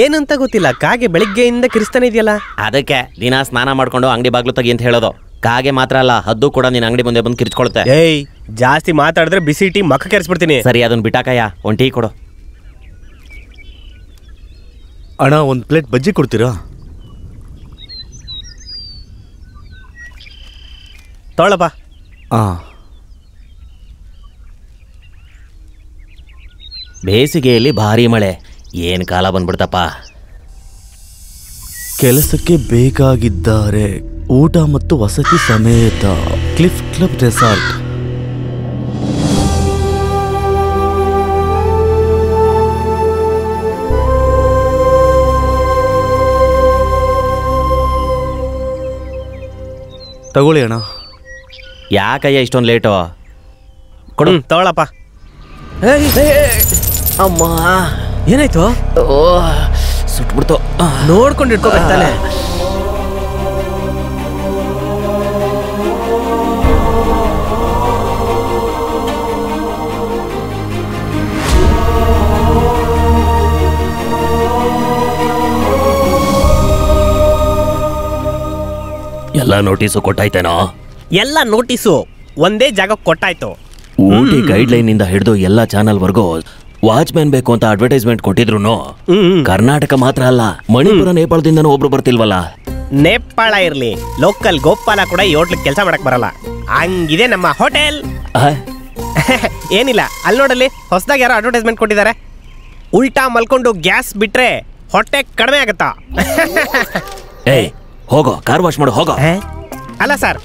ಏನಂತ ಗೊತ್ತಿಲ್ಲ, ಕಾಗೆ ಬೆಳಿಗ್ಗೆಯಿಂದ ಕಿರಿಸ್ತಾನೆ ಇದೆಯಲ್ಲ. ಅದಕ್ಕೆ ದಿನ ಸ್ನಾನ ಮಾಡ್ಕೊಂಡು ಅಂಗಡಿ ಬಾಗ್ಲು ತೆಗಿ ಅಂತ ಹೇಳೋದು. ಕಾಗೆ ಮಾತ್ರ ಅಲ್ಲ, ಹದ್ದು ಕೂಡ ನಿನ್ನ ಅಂಗಡಿ ಮುಂದೆ ಬಂದು ಕಿರ್ಚ್ಕೊಳುತ್ತೆ. ಏಯ್, ಜಾಸ್ತಿ ಮಾತಾಡಿದ್ರೆ ಬಿಸಿ ಟೀ ಮಕ್ಕ ಕೆರೆಸ್ಬಿಡ್ತೀನಿ. ಸರಿ, ಅದನ್ನ ಬಿಟ್ಟಾಕಯ್ಯ, ಒಂದು ಟೀ ಕೊಡು. ಅಣ್ಣ, ಒಂದು ಪ್ಲೇಟ್ ಬಜ್ಜಿ ಕೊಡ್ತೀರಾ? ತೊಗೊಳಪ್ಪ. ಬೇಸಿಗೆಯಲ್ಲಿ ಭಾರಿ ಮಳೆ, ಏನು ಕಾಲ ಬಂದ್ಬಿಡ್ತಪ್ಪ. ಕೆಲಸಕ್ಕೆ ಬೇಕಾಗಿದ್ದಾರೆ, ಊಟ ಮತ್ತು ವಸತಿ ಸಮೇತ ಕ್ಲಿಫ್ ಕ್ಲಬ್ ರೆಸಾರ್ಟ್. ತಗೊಳ್ಳಿ ಅಣ್ಣ. ಯಾಕಯ್ಯ ಇಷ್ಟೊಂದು ಲೇಟು? ಕೊಡು. ತಗೊಳಪ್ಪ. ಅಮ್ಮ, ಏನಾಯ್ತು? ಓ, ಸುಟ್ಬಿಡ್ತು. ನೋಡ್ಕೊಂಡು ಇಟ್ಕೋಬೇಕಾನೆ. ಎಲ್ಲ ನೋಟಿಸು ಕೊಟ್ಟಾಯ್ತೇನೋ? ಎಲ್ಲ ನೋಟಿಸು ಒಂದೇ ಜಾಗಕ್ಕೆ ಕೊಟ್ಟಾಯ್ತು. ಊಟಿ ಗೈಡ್ಲೈನ್ ಇಂದ ಹಿಡಿದು ಎಲ್ಲ ಚಾನಲ್ ವರ್ಗೂ ವಾಚ್ಮ್ಯಾನ್ ಬೇಕು ಅಂತ ಅಡ್ವರ್ಟೈಸ್ಮೆಂಟ್ ಕೊಟ್ಟಿದ್ರು. ಕರ್ನಾಟಕ ಮಾತ್ರ ಅಲ್ಲ, ಮಣಿಪುರ ನೇಪಾಳದಿಂದನೂ ಒಬ್ರು ಬರ್ತಿಲ್ವಲ್ಲ. ನೇಪಾಳ ಇರ್ಲಿ, ಲೋಕಲ್ ಗೋಪಾಲ ಕೂಡ ಈ ಹೋಟ್ಲಿಗೆ ಕೆಲಸ ಮಾಡಕ್ ಬರಲ್ಲ. ಹಂಗಿದೆ ನಮ್ಮ ಹೋಟೆಲ್. ಏನಿಲ್ಲ, ಅಲ್ಲಿ ನೋಡಲ್ಲಿ ಹೊಸದಾಗಿ ಯಾರೋ ಅಡ್ವರ್ಟೈಸ್ಮೆಂಟ್ ಕೊಟ್ಟಿದ್ದಾರೆ. ಉಲ್ಟಾ ಮಲ್ಕೊಂಡು ಗ್ಯಾಸ್ ಬಿಟ್ರೆ ಹೊಟ್ಟೆ ಕಡಿಮೆ ಆಗತ್ತಾ? ಏಯ್, ಹೋಗೋ, ಕಾರ್ ವಾಶ್ ಮಾಡು, ಹೋಗೋ. ಅಲ್ಲ ಸರ್,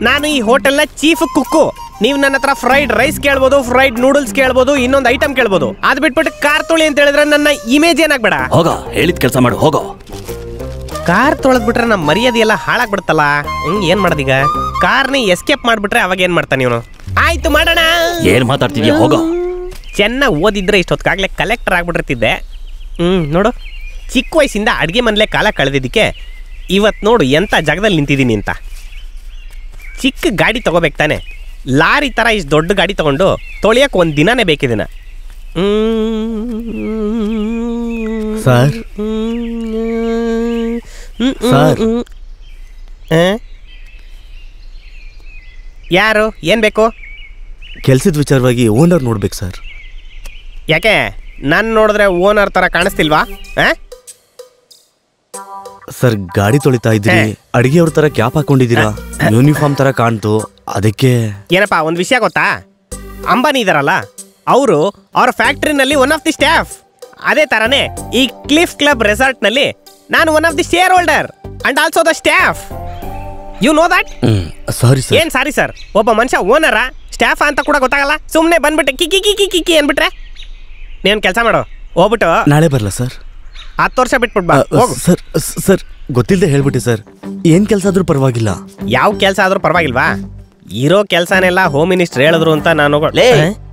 ನಾನು ಈ ಹೋಟೆಲ್ನ ಚೀಫ್ ಕುಕ್ಕು. ನೀವು ನನ್ನ ಹತ್ರ ಫ್ರೈಡ್ ರೈಸ್ ಕೇಳ್ಬೋದು, ಫ್ರೈಡ್ ನೂಡಲ್ಸ್ ಕೇಳ್ಬೋದು, ಇನ್ನೊಂದು ಐಟಮ್ ಕೇಳ್ಬೋದು. ಅದ್ ಬಿಟ್ಬಿಟ್ಟು ಕಾರ್ ತೊಳಿ ಅಂತ ಹೇಳಿದ್ರೆ ನನ್ನ ಇಮೇಜ್ ಏನಾಗ್ಬೇಡ. ಹೋಗೋ, ಹೇಳಿದ ಕೆಲಸ ಮಾಡು, ಹೋಗೋ. ಕಾರ್ ತೊಳೆದ್ಬಿಟ್ರೆ ನಮ್ಮ ಮರ್ಯಾದೆ ಎಲ್ಲ ಹಾಳಾಗ್ಬಿಡುತ್ತಲ್ಲ. ಏನ್ ಮಾಡೋದೀಗ? ಕಾರ್ನ ಎಸ್ಕೇಪ್ ಮಾಡ್ಬಿಟ್ರೆ ಅವಾಗ ಏನ್ ಮಾಡ್ತಾನೆ ಇವನು? ಆಯ್ತು, ಮಾಡೋಣ. ಏನ್ ಮಾತಾಡ್ತಿದ್ಯಾ? ಹೋಗೋ. ಚೆನ್ನಾಗಿ ಓದಿದ್ರೆ ಇಷ್ಟೊತ್ತಾಗ್ಲೇ ಕಲೆಕ್ಟರ್ ಆಗ್ಬಿಟ್ಟಿರ್ತಿದ್ದೆ. ನೋಡು, ಚಿಕ್ಕ ವಯಸ್ಸಿಂದ ಅಡುಗೆ ಮನೇಲೆ ಕಾಲ ಕಳೆದಿದ್ದಕ್ಕೆ ಇವತ್ತು ನೋಡು ಎಂಥ ಜಾಗದಲ್ಲಿ ನಿಂತಿದ್ದೀನಿ ಅಂತ. ಚಿಕ್ಕ ಗಾಡಿ ತಗೋಬೇಕು ತಾನೆ, ಲಾರಿ ಥರ ಇಷ್ಟು ದೊಡ್ಡ ಗಾಡಿ ತಗೊಂಡು ತೊಳಿಯೋಕೆ ಒಂದು ದಿನನೇ ಬೇಕಿದಿನ. ಸರ್, ಯಾರು? ಏನು ಬೇಕು? ಕೆಲ್ಸದ ವಿಚಾರವಾಗಿ ಓನರ್ ನೋಡ್ಬೇಕು ಸರ್. ಯಾಕೆ ನಾನು ನೋಡಿದ್ರೆ ಓನರ್ ಥರ ಕಾಣಿಸ್ತಿಲ್ವಾ? ಸರ್, ಗಾಡಿ ತೊಳಿತಾ ಇದ್ದೀರಿ, ಅಡಿಗೆಯವ್ರ ತರ ಕ್ಯಾಪ್ ಹಾಕೊಂಡಿದ್ದೀರಾ, ಯೂನಿಫಾರ್ಮ್ ತರ ಕಾಣ್ತು, ಅದಕ್ಕೆ. ಏನಪ್ಪಾ, ಒಂದು ವಿಷಯ ಗೊತ್ತಾ? ಅಂಬಾನಿ ಇದಾರಲ್ಲ, ಅವರು ಅವ್ರ ಫ್ಯಾಕ್ಟ್ರಿನಲ್ಲಿ ಒನ್ ಆಫ್ ದಿ ಸ್ಟಾಫ್. ಅದೇ ತರನೇ ಈ ಕ್ಲಿಫ್ ಕ್ಲಬ್ ರೆಸಾರ್ಟ್ನಲ್ಲಿ ನಾನು one of the shareholder and also the staff. You know that? Sorry sir. ಏನ್ ಸಾರಿ ಸರ್? ಒಬ್ಬ ಮನುಷ್ಯ ಓನರ ಸ್ಟಾಫ್ ಅಂತ ಕೂಡ ಗೊತ್ತಾಗಲ್ಲ, ಸುಮ್ಮನೆ ಬಂದ್ಬಿಟ್ಟೆ ಕಿಕ್ಕಿ ಕಿಕ್ಕಿ ಕಿಕ್ಕಿ ಅನ್ಬಿಟ್ರೆ. ನೀನು ಕೆಲಸ ಮಾಡು, ಹೋಗ್ಬಿಟ್ಟು ನಾಳೆ ಬರಲ್ಲ ಸರ್? 10 ವರ್ಷ ಬಿಟ್ಬಿಟ್ಟು ಬಾ. ಸರ್ ಸರ್, ಗೊತ್ತಿಲ್ಲದೆ ಹೇಳ್ಬಿಟ್ಟೆ ಸರ್. ಏನ್ ಕೆಲಸ ಆದ್ರೂ ಪರವಾಗಿಲ್ಲ. ಯಾವ ಕೆಲಸ ಆದ್ರೂ ಪರವಾಗಿಲ್ವಾ? ಇರೋ ಕೆಲಸನೆಲ್ಲ ಹೋಮ್ ಮಿನಿಸ್ಟರ್ ಹೇಳಿದ್ರು ಅಂತ ನಾನು.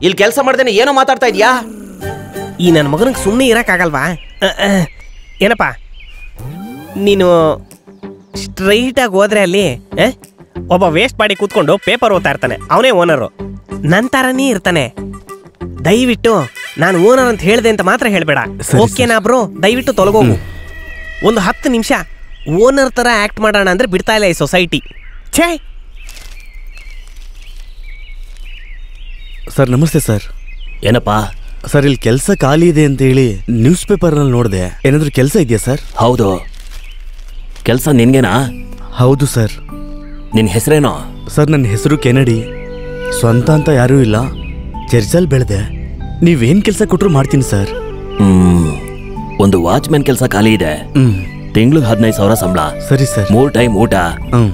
ಇಲ್ಲಿ ಕೆಲಸ ಮಾಡ್ದೇನೆ ಏನೋ ಮಾತಾಡ್ತಾ ಇದ್ಯಾ? ಈ ನನ್ನ ಮಗನಿಗೆ ಸುಮ್ಮನೆ ಇರೋಕ್ಕಾಗಲ್ವಾ? ಏನಪ್ಪ, ನೀನು ಸ್ಟ್ರೈಟಾಗಿ ಹೋದ್ರೆ ಅಲ್ಲಿ ಒಬ್ಬ ವೇಸ್ಟ್ ಮಾಡಿ ಕೂತ್ಕೊಂಡು ಪೇಪರ್ ಓದ್ತಾ ಇರ್ತಾನೆ, ಅವನೇ ಓನರು. ನನ್ನ ಥರನೇ ಇರ್ತಾನೆ. ದಯವಿಟ್ಟು ನಾನು ಓನರ್ ಅಂತ ಹೇಳಿದೆ ಅಂತ ಮಾತ್ರ ಹೇಳಬೇಡ, ಓಕೆನಾ ಬ್ರೋ? ದಯವಿಟ್ಟು ತೊಲಗೋಗು. ಒಂದು 10 ನಿಮಿಷ ಓನರ್ ಥರ ಆ್ಯಕ್ಟ್ ಮಾಡೋಣ ಅಂದರೆ ಬಿಡ್ತಾ ಇಲ್ಲ ಈ ಸೊಸೈಟಿ. ಛೇ. ಸರ್, ನಮಸ್ತೆ ಸರ್. ಏನಪ್ಪಾ ಸರ್, ಇಲ್ಲಿ ಕೆಲಸ ಖಾಲಿ ಇದೆ ಅಂತ ಹೇಳಿ ನ್ಯೂಸ್ ಪೇಪರ್ನಲ್ಲಿ ನೋಡಿದೆ. ಏನಾದರೂ ಕೆಲಸ ಇದೆಯಾ ಸರ್? ಹೌದು, ಕೆಲಸ ನಿನ್ಗೆನಾ? ಹೌದು ಸರ್. ನಿನ್ನ ಹೆಸರೇನೋ? ಸರ್, ನನ್ನ ಹೆಸರು ಕೆನಡಿ. ಸ್ವಂತ ಅಂತ ಯಾರೂ ಇಲ್ಲ, ಚರ್ಚಲ್ಲಿ ಬೆಳೆದೆ. ನೀವೇನು ಕೆಲಸ ಕೊಟ್ಟರು ಮಾಡ್ತೀನಿ ಸರ್. ಒಂದು ವಾಚ್ಮ್ಯಾನ್ ಕೆಲಸ ಖಾಲಿ ಇದೆ. ತಿಂಗ್ಳಿಗೆ 15,000 ಸಂಬಳ. ಸರಿ ಸರ್. 3 ಟೈಮ್ ಊಟ.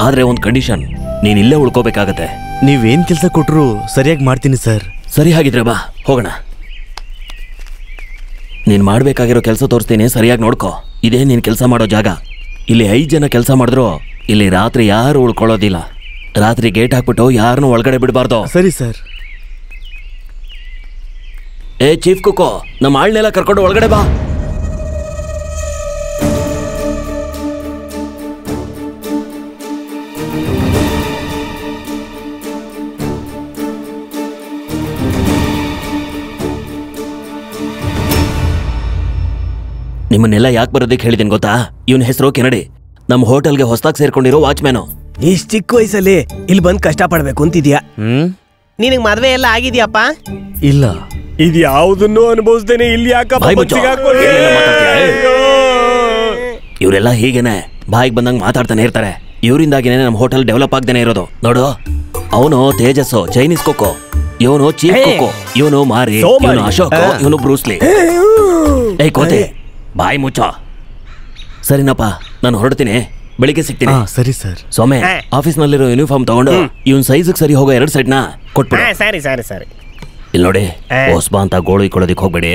ಆದ್ರೆ ಒಂದು ಕಂಡೀಷನ್, ನೀನ್ ಇಲ್ಲೇ ಉಳ್ಕೋಬೇಕಾಗತ್ತೆ. ನೀವೇನ್ ಕೆಲಸ ಕೊಟ್ಟರು ಸರಿಯಾಗಿ ಮಾಡ್ತೀನಿ ಸರ್. ಸರಿ, ಹಾಗಿದ್ರೆ ಬಾ ಹೋಗೋಣ. ನೀನ್ ಮಾಡ್ಬೇಕಾಗಿರೋ ಕೆಲಸ ತೋರಿಸ್ತೀನಿ, ಸರಿಯಾಗಿ ನೋಡ್ಕೋ. ಇದೇ ನೀನ್ ಕೆಲಸ ಮಾಡೋ ಜಾಗ. ಇಲ್ಲಿ 5 ಜನ ಕೆಲಸ ಮಾಡಿದ್ರು ಇಲ್ಲಿ ರಾತ್ರಿ ಯಾರು ಉಳ್ಕೊಳ್ಳೋದಿಲ್ಲ. ರಾತ್ರಿ ಗೇಟ್ ಹಾಕ್ಬಿಟ್ಟು ಯಾರನ್ನೂ ಒಳಗಡೆ ಬಿಡಬಾರ್ದು. ಸರಿ ಸರ್. ಏ ಚೀಫ್ ಕುಕ್ಕೋ, ನಮ್ಮ ಆಳ್ನೆಲ್ಲ ಕರ್ಕೊಂಡು ಒಳಗಡೆ ಬಾ. ನಿಮ್ಮನ್ನೆಲ್ಲ ಯಾಕೆ ಬರೋದಕ್ಕೆ ಹೇಳಿದ್ದೀನಿ ಗೊತ್ತಾ? ಇವನ ಹೆಸರು ಕೆನಡಿ, ನಮ್ಮ ಹೋಟೆಲ್ಗೆ ಹೊಸದಾಗಿ ಸೇರ್ಕೊಂಡಿರೋ ವಾಚ್ಮ್ಯಾನು. ಇಷ್ಟು ಚಿಕ್ಕ ವಯಸ್ಸಲ್ಲಿ ಇಲ್ಲಿ ಬಂದು ಕಷ್ಟ ಪಡ್ಬೇಕು ಅಂತಿದ್ಯಾ? ನಿನಗೆ ಮದ್ವೆ ಎಲ್ಲ ಆಗಿದ್ಯಪ್ಪ? ಇಲ್ಲ. ಇದು ಯಾವುದನ್ನು ಅನುಭವಿಸ್ದೇನೆ ಇಲ್ಲಿ ಯಾಕಪ್ಪ ಇವರೆಲ್ಲ ಹೀಗೇನೆ ಬಾಯಿಗೆ ಬಂದಂಗೆ ಮಾತಾಡ್ತಾನೆ ಇರ್ತಾರೆ. ಇವರಿಂದಾಗಿನೇ ನಮ್ಮ ಹೋಟೆಲ್ ಡೆವಲಪ್ ಆಗ್ದೇನೆ ಇರೋದು. ನೋಡು, ಅವನು ತೇಜಸ್ಸು ಚೈನೀಸ್ ಕೊಕ್ಕೋ, ಇವನು ಚೀಫ್ ಕೊಕ್ಕೋ, ಇವನು ಮಾರಿ, ಇವನು ಅಶೋಕ್, ಇವನು ಬ್ರೂಸ್ಲಿ. ಏಯ್ ಕೋತೆ, ಬಾಯಿ ಮುಚ್ಚೋ. ಸರಿನಪ್ಪ, ನಾನು ಹೊರಡ್ತೀನಿ, ಬೆಳಿಗ್ಗೆ ಸಿಗ್ತೀನಿ. ಸರಿ ಸರ್. ಸೊಮ್ಮೆ, ಆಫೀಸ್ನಲ್ಲಿರೋ ಯೂನಿಫಾರ್ಮ್ ತಗೊಂಡು ಇವನ್ ಸೈಜ್ಗೆ ಸರಿ ಹೋಗೋ 2 ಸೆಟ್ನ ಕೊಟ್ಬಿಡು. ಸರಿ ಸರಿ ಸರಿ. ಇಲ್ಲಿ ನೋಡಿ, ಹೊಸ್ಬಾ ಅಂತ ಗೋಳು ಇಕ್ಕೊಳ್ಳೋದಿಕ್ ಹೋಗ್ಬೇಡಿ.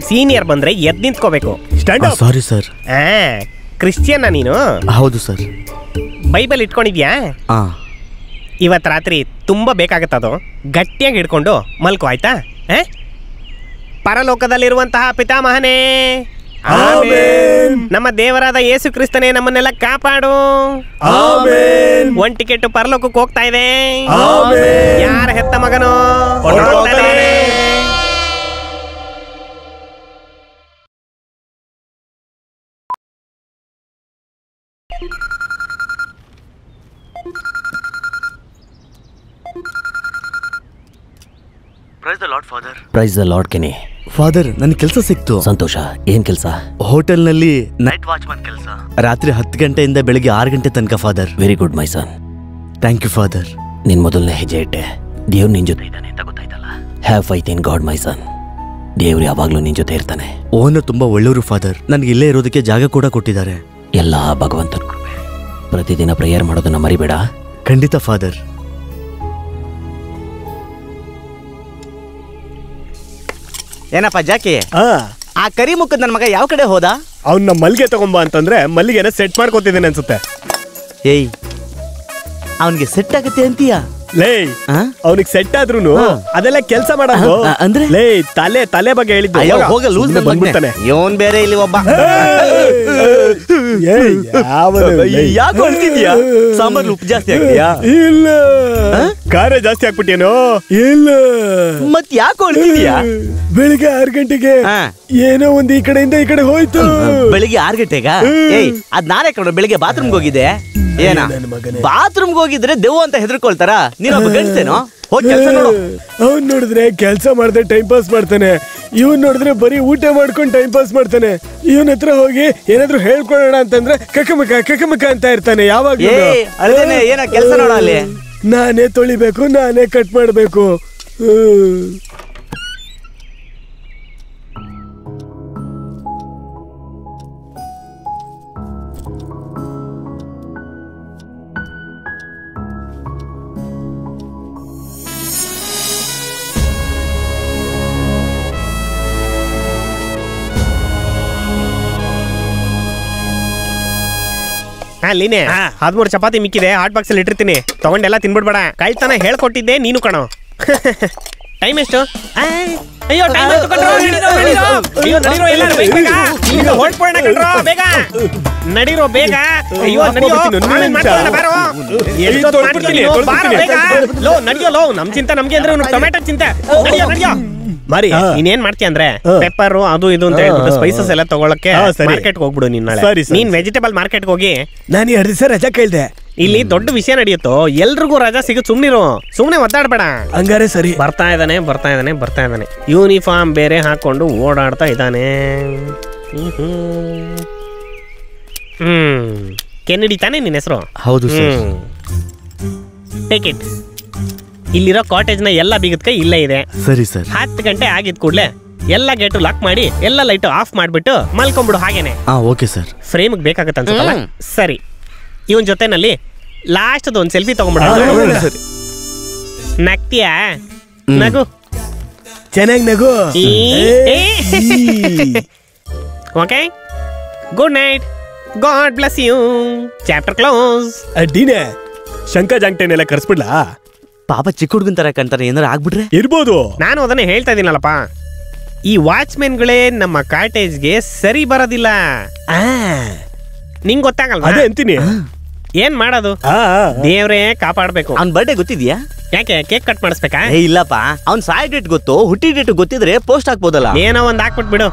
ಸೀನಿಯರ್ ಬಂದ್ರೆ ಎದ್ ನಿಂತ್ಕೋಬೇಕು. Sorry sir. ಕ್ರಿಶ್ಚಿಯನ್ನ ನೀನು? ಹೌದು ಸರ್. ಬೈಬಲ್ ಇಟ್ಕೊಂಡಿದ್ಯಾ? ಇವತ್ ರಾತ್ರಿ ತುಂಬಾ ಬೇಕಾಗತ್ತದು, ಗಟ್ಟಿಯಾಗಿ ಹಿಡ್ಕೊಂಡು ಮಲ್ಕೋ, ಆಯ್ತಾ? ಪರಲೋಕದಲ್ಲಿರುವಂತಹ ಪಿತಾಮಹನೇ, ನಮ್ಮ ದೇವರಾದ ಯೇಸು ಕ್ರಿಸ್ತನೇ ನಮ್ಮನ್ನೆಲ್ಲ ಕಾಪಾಡು. ಒಂದ್ ಟಿಕೆಟ್ ಪರಲೋಕಕ್ಕೆ ಹೋಗ್ತಾ ಇದೆ. ಯಾರ ಹೆತ್ತ ಮಗನೋ ಪ್ರೈಸ್ ದ ಲಾರ್ಡ್ ಕೆನಿ. ಫಾದರ್, ನನ್ ಕೆಲಸ ಸಿಕ್ತು. ಸಂತೋಷ. ಏನ್ ಕೆಲಸ? ಹೋಟೆಲ್ನಲ್ಲಿ ನೈಟ್ ವಾಚ್ಮನ್ ಕೆಲಸ. ರಾತ್ರಿ 10 ಗಂಟೆಯಿಂದ ಬೆಳಿಗ್ಗೆ 6 ಗಂಟೆ ತನಕ father. Very good my son. Thank you father. ನಿನ್ ಮೊದಲನೇ ಹೆಜ್ಜೆ ಇಟ್ಟೆ, ದೇವ್ರು ನಿನ್ ಜೊತೆ ಇದ್ದಾನೆ ಅಂತ ಗೊತ್ತಾಯ್ತಲ್ಲ. ಹ್ಯಾವ್ ಫೈತ್ ಇನ್ ಗಾಡ್ ಮೈ ಸನ್. ದೇವ್ರು ಯಾವಾಗ್ಲೂ ನಿನ್ ಜೊತೆ ಇರ್ತಾನೆ. ಓನರ್ ತುಂಬಾ ಒಳ್ಳೆಯವರು ಫಾದರ್. ನನ್ಗೆ ಇಲ್ಲೇ ಇರೋದಕ್ಕೆ ಜಾಗ ಕೂಡ ಕೊಟ್ಟಿದ್ದಾರೆ. ಎಲ್ಲ ಭಗವಂತನ ಕೃಪೆ. ಪ್ರತಿದಿನ ಪ್ರೇಯರ್ ಮಾಡೋದನ್ನ ಮರಿಬೇಡ. ಖಂಡಿತ ಫಾದರ್. ಏನಪ್ಪ ಜಾಕಿ, ಆ ಕರಿ ಮುಖದ ನನ್ನ ಮಗ ಯಾವ ಕಡೆ ಹೋದ? ಅವ್ನ ಮಲ್ಲಿಗೆ ತಗೊಂಬ ಅಂತಂದ್ರೆ ಮಲ್ಲಿಗೆನ ಸೆಟ್ ಮಾಡ್ಕೋತಿದ್ದೇನೆ ಅನ್ಸುತ್ತೆ. ಏಯ್, ಅವನಿಗೆ ಸೆಟ್ ಆಗುತ್ತೆ ಅಂತೀಯ? ಲೇ, ಅವನಿಗೆ ಸೆಟ್ ಆದ್ರೂನು ಅದೆಲ್ಲ ಕೆಲಸ ಮಾಡೋದು ಅಂದ್ರೆ ಲೇ, ತಲೆ ಬಗ್ಗೆ ಹೇಳಿದ್ದು. ಹೋಗ ಲೂಸ್ ಬಂದ್ಬಿಡ್ತಾನೆ. ಇವನ್ ಬೇರೆ ಇಲ್ಲಿ ಒಬ್ಬ. ಯಾಕೆ ಹೊಳ್ತಿದ್ಯಾ? ಸಾಂಬಾರ್ ಉಪ್ಪು ಜಾಸ್ತಿ ಆಗ್ತೀಯಾ? ಇಲ್ಲ, ಖಾರ ಜಾಸ್ತಿ ಹಾಕ್ಬಿಟ್ಟೇನೋ? ಇಲ್ಲ. ಮತ್ ಯಾಕೆ ಹೊಳ್ತಿದ್ಯಾ? ಬೆಳಿಗ್ಗೆ 6 ಗಂಟೆಗೆ ಏನೋ ಒಂದು ಈ ಕಡೆಯಿಂದ ಈ ಕಡೆ ಹೋಯ್ತು. ಬೆಳಿಗ್ಗೆ 6 ಗಂಟೆಗ? ಏಯ್, ಅದ್ ನಾನೇ ಕಣ ಬೆಳಿಗ್ಗೆ ಬಾತ್ರೂಮ್ಗೆ ಹೋಗಿದ್ದೆ. ಏನ ಬಾತ್ರೂಮ್ಗೆ ಹೋಗಿದ್ರೆ ದೆವ್ವ ಅಂತ ಹೆದರ್ಕೊಳ್ತಾರ? ನೀನೊಬ್ಬ ಗಂಡಸೇನೋ? ಹೋಗಿ ಕೆಲಸ ನೋಡು. ಅವ್ನ್ ನೋಡಿದ್ರೆ ಕೆಲಸ ಮಾಡದೆ ಟೈಮ್ ಪಾಸ್ ಮಾಡ್ತಾನೆ, ಇವನ್ ನೋಡಿದ್ರೆ ಬರೀ ಊಟ ಮಾಡ್ಕೊಂಡು ಟೈಮ್ ಪಾಸ್ ಮಾಡ್ತಾನೆ. ಇವನ್ ಹತ್ರ ಹೋಗಿ ಏನಾದ್ರು ಹೇಳ್ಕೊಳ್ಳೋಣ ಅಂತಂದ್ರೆ ಕಕಮಕ ಅಂತ ಇರ್ತಾನೆ ಯಾವಾಗ. ಏನ ಕೆಲಸ ನೋಡ ಅಲ್ಲಿ. ನಾನೇ ತೊಳಿಬೇಕು, ನಾನೇ ಕಟ್ ಮಾಡ್ಬೇಕು. ಅಲ್ಲಿನೇ 13 ಚಪಾತಿ ಮಿಕ್ಕಿದೆ, ಹಾಟ್ ಬಾಕ್ಸ್ ಅಲ್ಲಿ ಇಟ್ಟಿರ್ತೀನಿ, ತಗೊಂಡೆಲ್ಲ ತಿನ್ಬಿಡ್ಬೇಡ. ಕಾಯ್ತಾನ ಹೇಳ್ಕೊಟ್ಟಿದ್ದೆ ನೀನು ಕಣೋ. ಟೈಮ್ ಎಷ್ಟು? ಅಯ್ಯೋ, ಟೈಮ್ ಆಯ್ತು ಕಣ್ರೋ. ಅಯ್ಯೋ, ನಡೀರೋ, ಎಲ್ಲರೂ ಬೇಗ ಹೊರಟ್ಬಿಡೋಣ ಕಣ್ರೋ, ಬೇಗ ನಡೀರೋ, ಬೇಗ. ಅಯ್ಯೋ, ನಡಿಯೋ, ಬಾರೋ. ಲೋ, ನಡಿಯೋ, ಲೋ. ನಮ್ ಚಿಂತೆ ನಮ್ಗೆ ಅಂದ್ರೆ ಟೊಮೆಟೊ ಚಿಂತೆ. ನಡಿಯೋ ಮಾರಿ. ನೀನೇನ್ ಮಾಡ್ತೀಯ ಅಂದ್ರೆ ಪೆಪ್ಪರ್ ಅದು ಇದು ಅಂತ ಹೇಳ್ಬಿಟ್ಟು ಸ್ಪೈಸಸ್ ಎಲ್ಲ ತಗೊಳಕ್ಕೆ ಮಾರ್ಕೆಟ್ ಹೋಗ್ಬಿಡು. ನೀನ್ ವೆಜಿಟೇಬಲ್ ಮಾರ್ಕೆಟ್ ಹೋಗಿ. ನಾನು 2 ದಿವಸ ರಜಾ ಕೇಳ್ದೆ. ಇಲ್ಲಿ ದೊಡ್ಡ ವಿಷಯ ನಡೆಯುತ್ತೋ, ಎಲ್ರಿಗೂ ರಜಾ ಸಿಗುತ್ತೆ. ಸುಮ್ನೆ ಒದ್ದಾಡ್ಬೇಡ. ಹಂಗಾರೆ ಸರಿ. ಬರ್ತಾ ಇದ್ದಾನೆ. ಯೂನಿಫಾರ್ಮ್ ಬೇರೆ ಹಾಕೊಂಡು ಓಡಾಡ್ತಾ ಇದ್ದಾನೆ. ಕೆನಡಿ ತಾನೇ ನಿನ್ನ ಹೆಸರು? ಹೌದು ಸರ್. Take it. ಇಲ್ಲಿರೋ ಕಾಟೇಜ್ ನ ಎಲ್ಲ ಬೀಗದ ಕೈ ಇಲ್ಲೇ ಇದೆ. ಸರಿ ಸರ್. 10 ಗಂಟೆ ಆಗಿದ್ ಕೂಡ್ಲೆ ಎಲ್ಲ ಗೇಟು ಲಾಕ್ ಮಾಡಿ ಎಲ್ಲ ಲೈಟ್ ಆಫ್ ಮಾಡ್ಬಿಟ್ಟು ಮಲ್ಕೊಂಡ್ಬಿಡು. ಹಾಗೇನೆ. Okay sir. ಫ್ರೇಮ್ ಬೇಕಾಗತ್ತ ಅನ್ಸುತ್ತಲ್ಲ? ಸರಿ. ಇವನ್ ಜೊತೆನಲ್ಲಿ ಲಾಸ್ಟ್ ಒಂದ್ ಸೆಲ್ಫಿ ತಗೊಂಡ್ಬಿಡ. ನಗ್ತೀಯಾ? ನಗು, ಚೆನ್ನಾಗಿ ನಗು. Okay, good night, God bless you. Chapter close. ಅಡ್ಡಿನೇ ಶಂಕ ಜಾಂಗ್ಟೇನೆಲ್ಲ ಕರ್ಸ್ಬಿಡ್ಲಾ? ಪಾಪ ಚಿಕ್ಕ ಹುಡುಗನ್ ತರ ಕಂತಾರೆ, ಏನಾರ ಆಗ್ಬಿಟ್ರೆ ಇರ್ಬೋದು. ನಾನು ಅದನ್ನೇ ಹೇಳ್ತಾ ಇದೀನಲ್ಲಪ್ಪ, ಈ ವಾಚ್ಮೆನ್ಗಳೇ ನಮ್ಮ ಕಾಟೇಜ್ಗೆ ಸರಿ ಬರೋದಿಲ್ಲ. ನಿಂಗ್ ಗೊತ್ತಾಗಲ್ವಾ? ಅದೇ ಅಂತೀನಿ. ಏನ್ ಮಾಡೋದು, ದೇವ್ರೇ ಕಾಪಾಡ್ಬೇಕು. ಅವ್ನ್ ಬರ್ಡೇ ಗೊತ್ತಿದ್ಯಾ? ಯಾಕೆ ಕೇಕ್ ಕಟ್ ಮಾಡಿಸ್ಬೇಕಾ? ಇಲ್ಲಪ್ಪ, ಅವ್ನ್ ಸಾಯ್ ಡೇಟ್ ಗೊತ್ತು, ಹುಟ್ಟಿ ಡೇಟ್ ಗೊತ್ತಿದ್ರೆ ಪೋಸ್ಟ್ ಹಾಕ್ಬೋದಲ್ಲ. ಏನೋ ಒಂದ್ ಹಾಕ್ಬಿಟ್ಬಿಡು.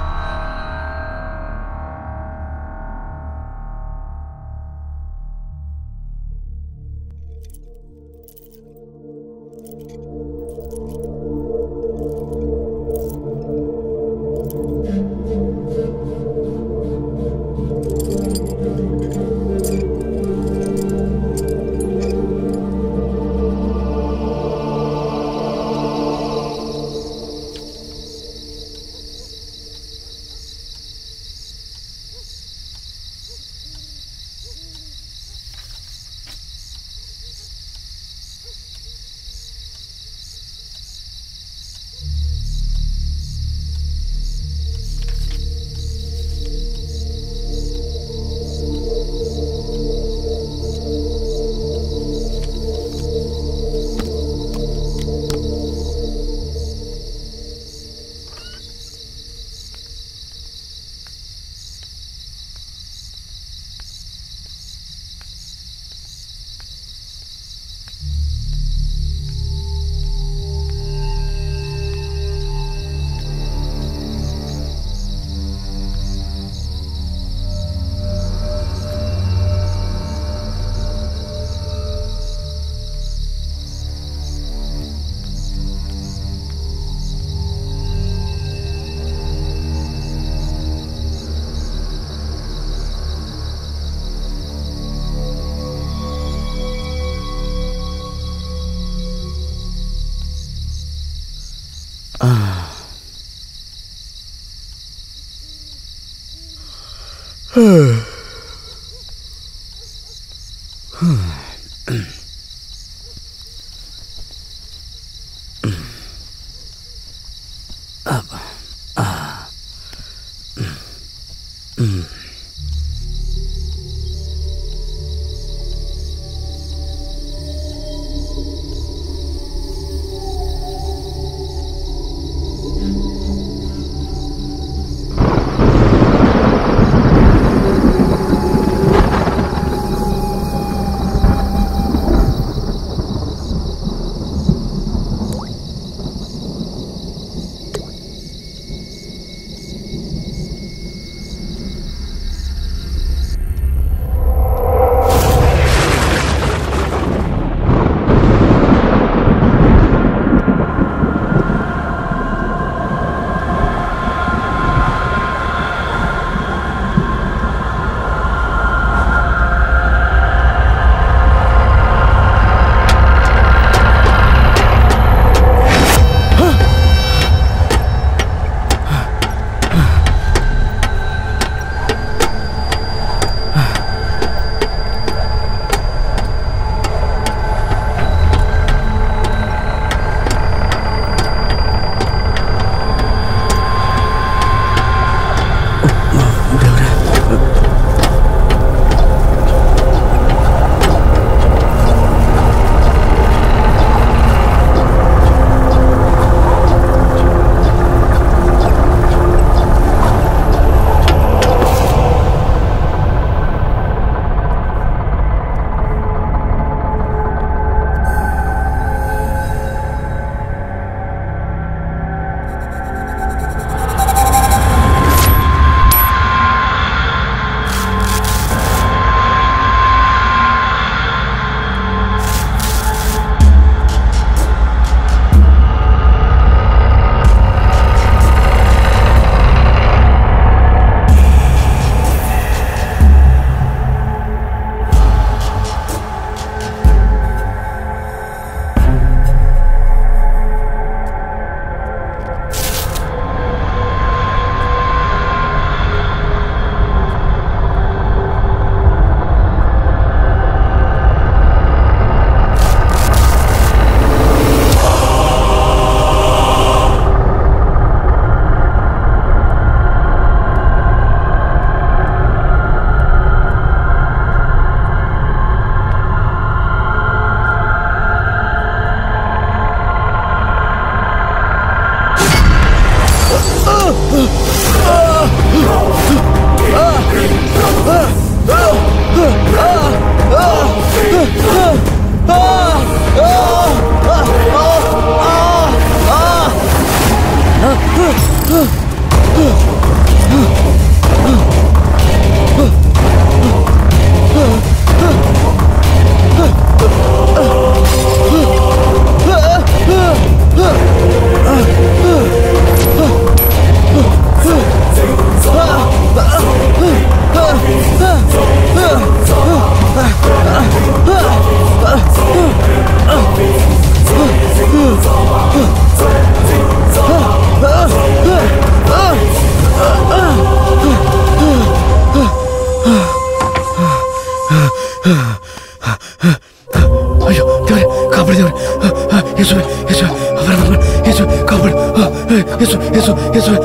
ಯೇಸು ಯೇಸು ಯೇಸುವೆ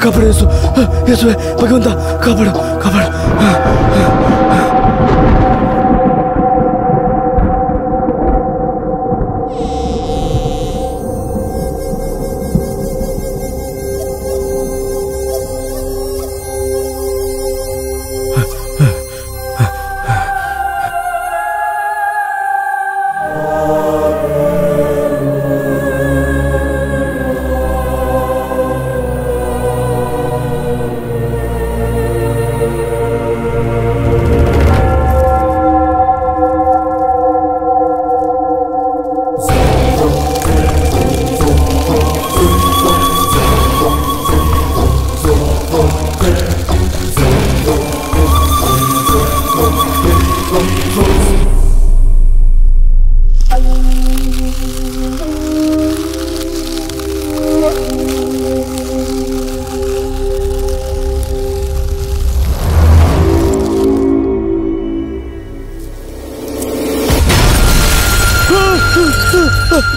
ಕಾಪಾಡು ಯೇಸು ಯೇಸುವೆ ಭಗವಂತ ಕಾಪಾಡು ಕಾಪಾಡು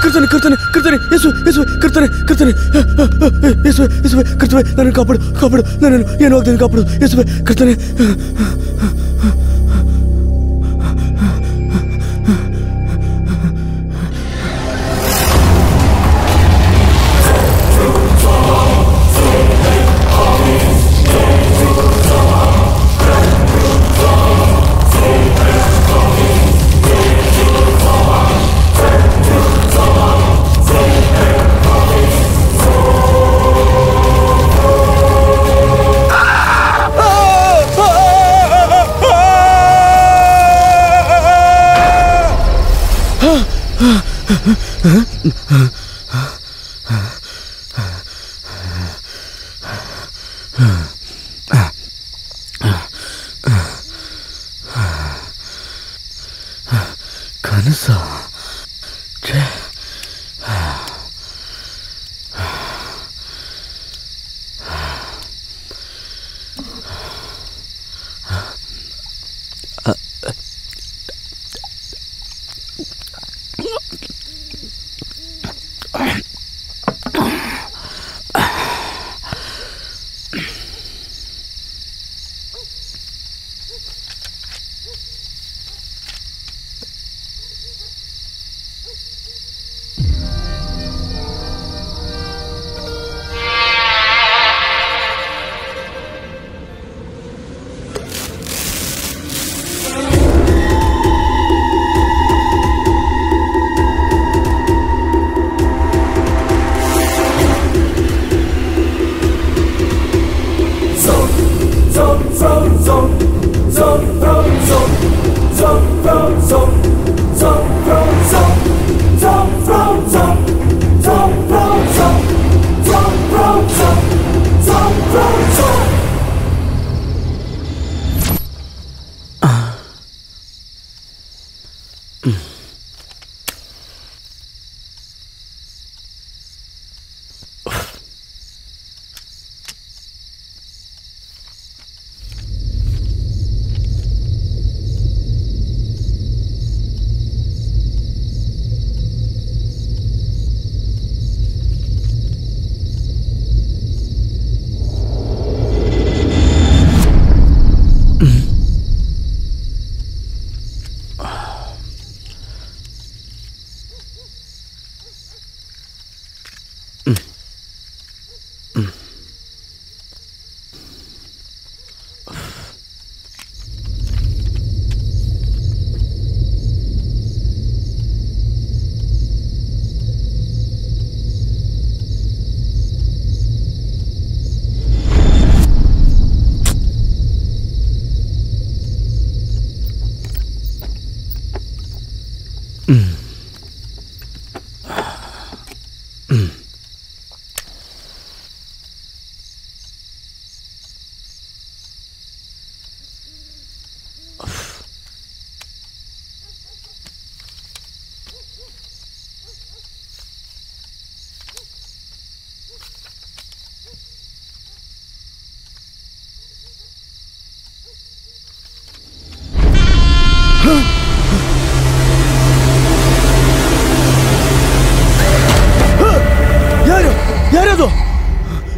ಕರ್ತನೆ ಕರ್ತನೆ ಕರ್ತನೆ ಯೇಸು ಯೇಸು ಕರ್ತನೆ ಕರ್ತನೆ ಯೇಸುವೆ ಯೇಸುವೆ ಕರ್ತವೆ ನನ್ನನ್ನು ಕಾಪಾಡು ಕಾಪಾಡು ನನ್ನನ್ನು ಏನು ಆಗ್ತದೆ ಕಾಪಾಡು ಯೇಸುವೆ ಕರ್ತನೆ ಕನಸ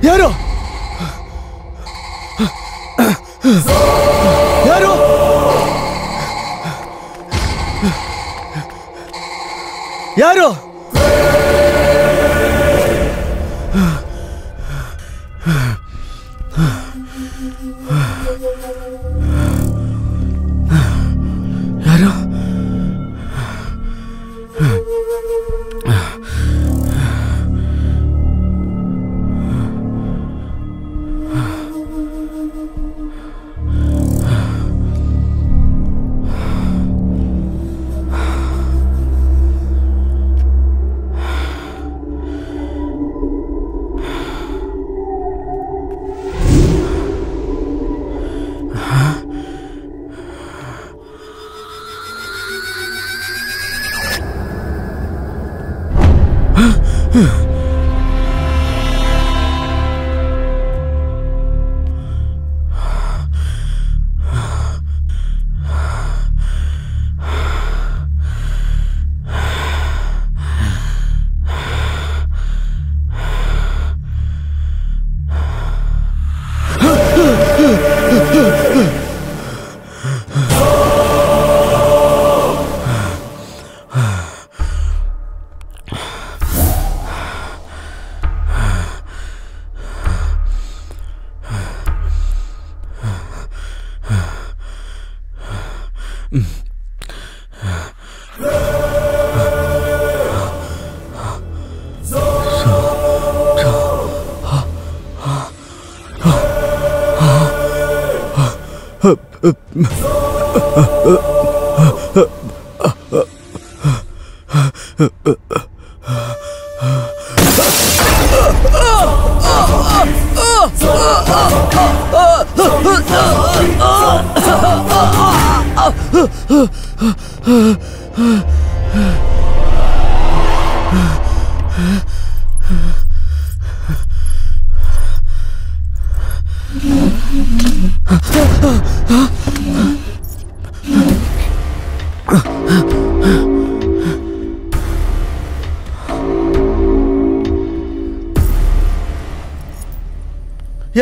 ಯಾರು ಯಾರು ಯಾರು ಯಾರು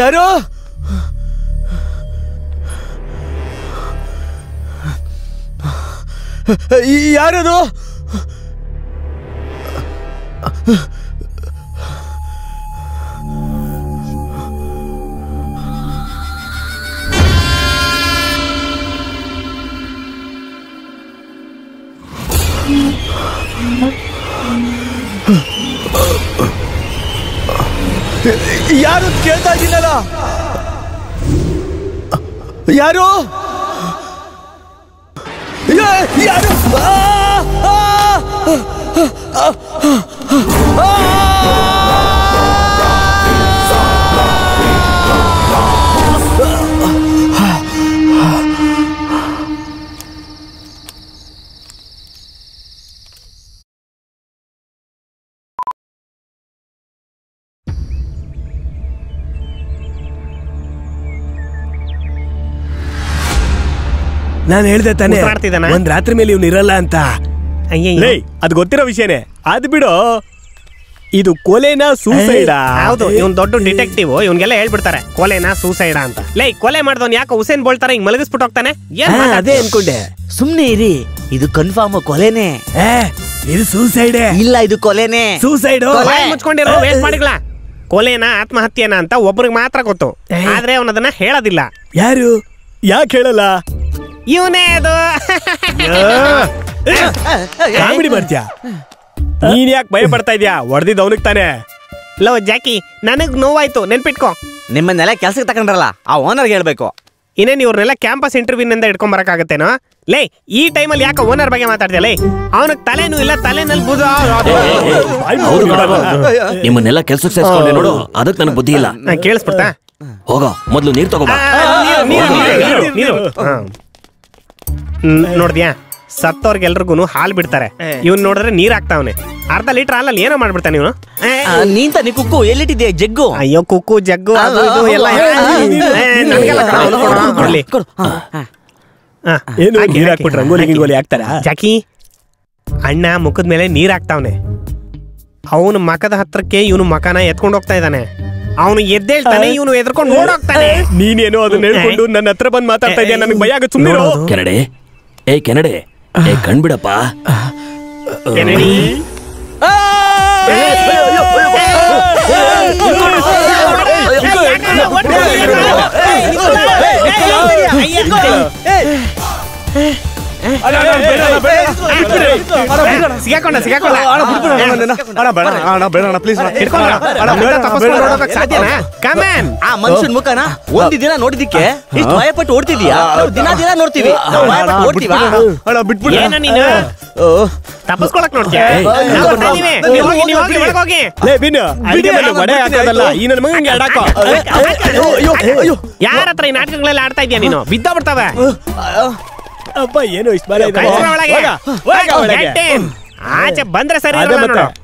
ಯಾರು ಯಾರದು ಯಾರು ಕೇಳ್ತಾ ಇದ್ದೀನಲ್ಲ ಯಾರು ಯಾರು ನಾನು ಹೇಳ್ದೆ ತಾನೆ ಉಸಿರಾಡ್ತಿದ್ದಾನಾ? ಒಂದ್ ರಾತ್ರಿ ಮೇಲೆ ಇವ್ನು ಇರಲ್ಲ ಅಂತ. ಅಯ್ಯಯ್ಯೋ. ಅದು ಗೊತ್ತಿರೋ ವಿಷಯನೇ. ಅದ್ ಬಿಡು, ಇದು ಕೊಲೆನಾ ಸೂಸೈಡಾ? ಹೌದು, ಇವನ್ ದೊಡ್ಡ ಡಿಟೆಕ್ಟಿವ್, ಇವನ್ಗೆಲ್ಲ ಹೇಳ್ಬಿಡ್ತಾರೆ ಕೊಲೆನಾ ಸೂಸೈಡಾ ಅಂತ. ಲೈ, ಕೊಲೆ ಮಾಡ್ದವನ್ ಯಾಕೆ ಹುಸೇನ್ ಬೋಲ್ಟ್ ತರ ಹಿಂಗ್ ಮಲಗಿಸ್ಬಿಟ್ಟು ಹೋಗ್ತಾನೆ? ಅದೇ ಅನ್ಕೊಂಡೆ. ಸುಮ್ನೆ ಇರಿ, ಇದು ಕನ್ಫರ್ಮ್ ಕೊಲೆನೇ. ಇದು ಸೂಸೈಡೇ ಇಲ್ಲ, ಇದು ಕೊಲೆನೇ. ಸೂಸೈಡ್. ಮುಚ್ಕೊಂಡಿರೋ ವೇಸ್ಟ್ ಮಾಡಿಗಳ. ಕೊಲೆನಾ ಆತ್ಮಹತ್ಯೆನಾ ಅಂತ ಒಬ್ರಿಗೆ ಮಾತ್ರ ಗೊತ್ತು, ಆದ್ರೆ ಅವನದನ್ನ ಹೇಳೋದಿಲ್ಲ. ಯಾರು? ಯಾಕೆ ಹೇಳಲ್ಲ? ಇವನೇ ಅದು. ಕಾಮಿಡಿ ಮಾಡ್ತೀಯಾ? ನೀನ್ ಯಾಕೆ ಭಯ ಪಡ್ತಾ ಇದ್ಯಾ? ಹೊಡೆದಿದ್ದು ಅವನಿಗೆ ತಾನೆ. ಲೋ ಜಾಕಿ, ನನಗ್ ನೋವಾಯ್ತು, ನೆನ್ಪಿಟ್ಕೋ. ನಿಮ್ಮನ್ನೆಲ್ಲ ಕೆಲ್ಸಕ್ಕೆ ತಕೊಂಡ್ರಲ್ಲ, ಆ ಓನರ್ಗೆ ಹೇಳ್ಬೇಕು. ಇನ್ನೇನು ಇವ್ರನ್ನೆಲ್ಲ ಕ್ಯಾಂಪಸ್ ಇಂಟರ್ವ್ಯೂನಿಂದ ಇಟ್ಕೊಂಡ್ ಬರಕಾಗತ್ತೇನೋ? ಲೇ, ಈ ಟೈಮಲ್ಲಿ ಯಾಕೆ ಓನರ್ ಬಗ್ಗೆ ಮಾತಾಡ್ತೀಯ? ಲೇ, ಅವನಿಗೆ ತಲೆನೂ ಇಲ್ಲ, ತಲೆನಲ್ಲಿ ಬುಧ. ನಿಮ್ಮನ್ನೆಲ್ಲ ಕೆಲ್ಸಕ್ಕೆ ಸೇರಿಸ್ಕೊಂಡೆ ನೋಡು, ಅದಕ್ಕೆ ನನಗೆ ಬುದ್ಧಿ ಇಲ್ಲ. ಕೇಳಿಸ್ಬಿಡ್ತಾ? ಹೋಗೋ, ಮೊದ್ಲು ನೀರ್ ತಗೋಬಾ. ನೋಡ್ದ್ಯಾ, ಸತ್ತವ್ರಿಗೆಲ್ರಿಗೂ ಹಾಲ್ ಬಿಡ್ತಾರೆ, ಇವ್ನ್ ನೋಡಿದ್ರೆ ನೀರ್ ಹಾಕ್ತಾವನೆ. ಅರ್ಧ ಲೀಟರ್ ಹಾಲಲ್ಲಿ ಏನೋ ಮಾಡ್ಬಿಡ್ತಾನೆ ಇವನು. ನೀನ್ ತಾನೆ ಕುಕ್ಕು, ಎಲ್ಲಿಟ್ಟಿದ್ಯಾ ಜಗ್ಗು? ಅಯ್ಯೋ, ಕುಕ್ಕು ಜಗ್ಗು ಅದು ಇದು ಎಲ್ಲ ರಂಗೋಲಿ ಗಿಂಗೋಲಿ ಹಾಕ್ತಾರ. ಜಾಕಿ, ಅಣ್ಣ ಮುಖದ ಮೇಲೆ ನೀರ್ ಹಾಕ್ತಾವನೆ. ಅವನು ಮಕದ ಹತ್ರಕ್ಕೆ ಇವನು ಮಕನ ಎತ್ಕೊಂಡು ಹೋಗ್ತಾ ಇದ್ದಾನೆ. ಅವನು ಎದ್ದೇಳ್ತಾನೆ, ಇವನು ಎದ್ರಕೊಂಡು ಓಡೋಗ್ತಾನೆ. ನೀನೇನೋ ಅದನ್ನ ಹೇಳ್ಕೊಂಡು ನನ್ನ ಹತ್ರ ಬಂದು ಮಾತಾಡ್ತಾ ಇದೆಯಾ? ನನಗೆ ಭಯ ಆಗುತ್ತೆ, ಸುಮ್ಮನೆ ಕೆನಡೆ. ಕೆನಡೆ, ಕಣ್ಬಿಡಪ್ಪ. ಕೆನಡಿ ಸಿಗಾಕೊಂಡ ಮನುಷ್ಯನ್ ಮುಖನ ಒಂದು ದಿನ ನೋಡಿದಿಕ್ಕೆ ಇಷ್ಟು ಭಯಪಟ್ಟು ಓಡ್ತಿದ್ಯಾ? ದಿನ ನೋಡ್ತೀವಿ. ಏನ ನೀನು ತಪ್ಪಿಸ್ಕೊಳಕ್ ನೋಡ್ತೀಯ? ಯಾರ ಹತ್ರ ಈ ನಾಟಕಗಳೆಲ್ಲ ಆಡ್ತಾ ಇದೀಯ ನೀನು? ಬಿದ್ದ ಬಿಡ್ತಾವೆ. ಅಪ್ಪ ಏನೋ ಇಷ್ಟ ಬಾರ ಆಚೆ ಬಂದ್ರೆ ಸರಿ.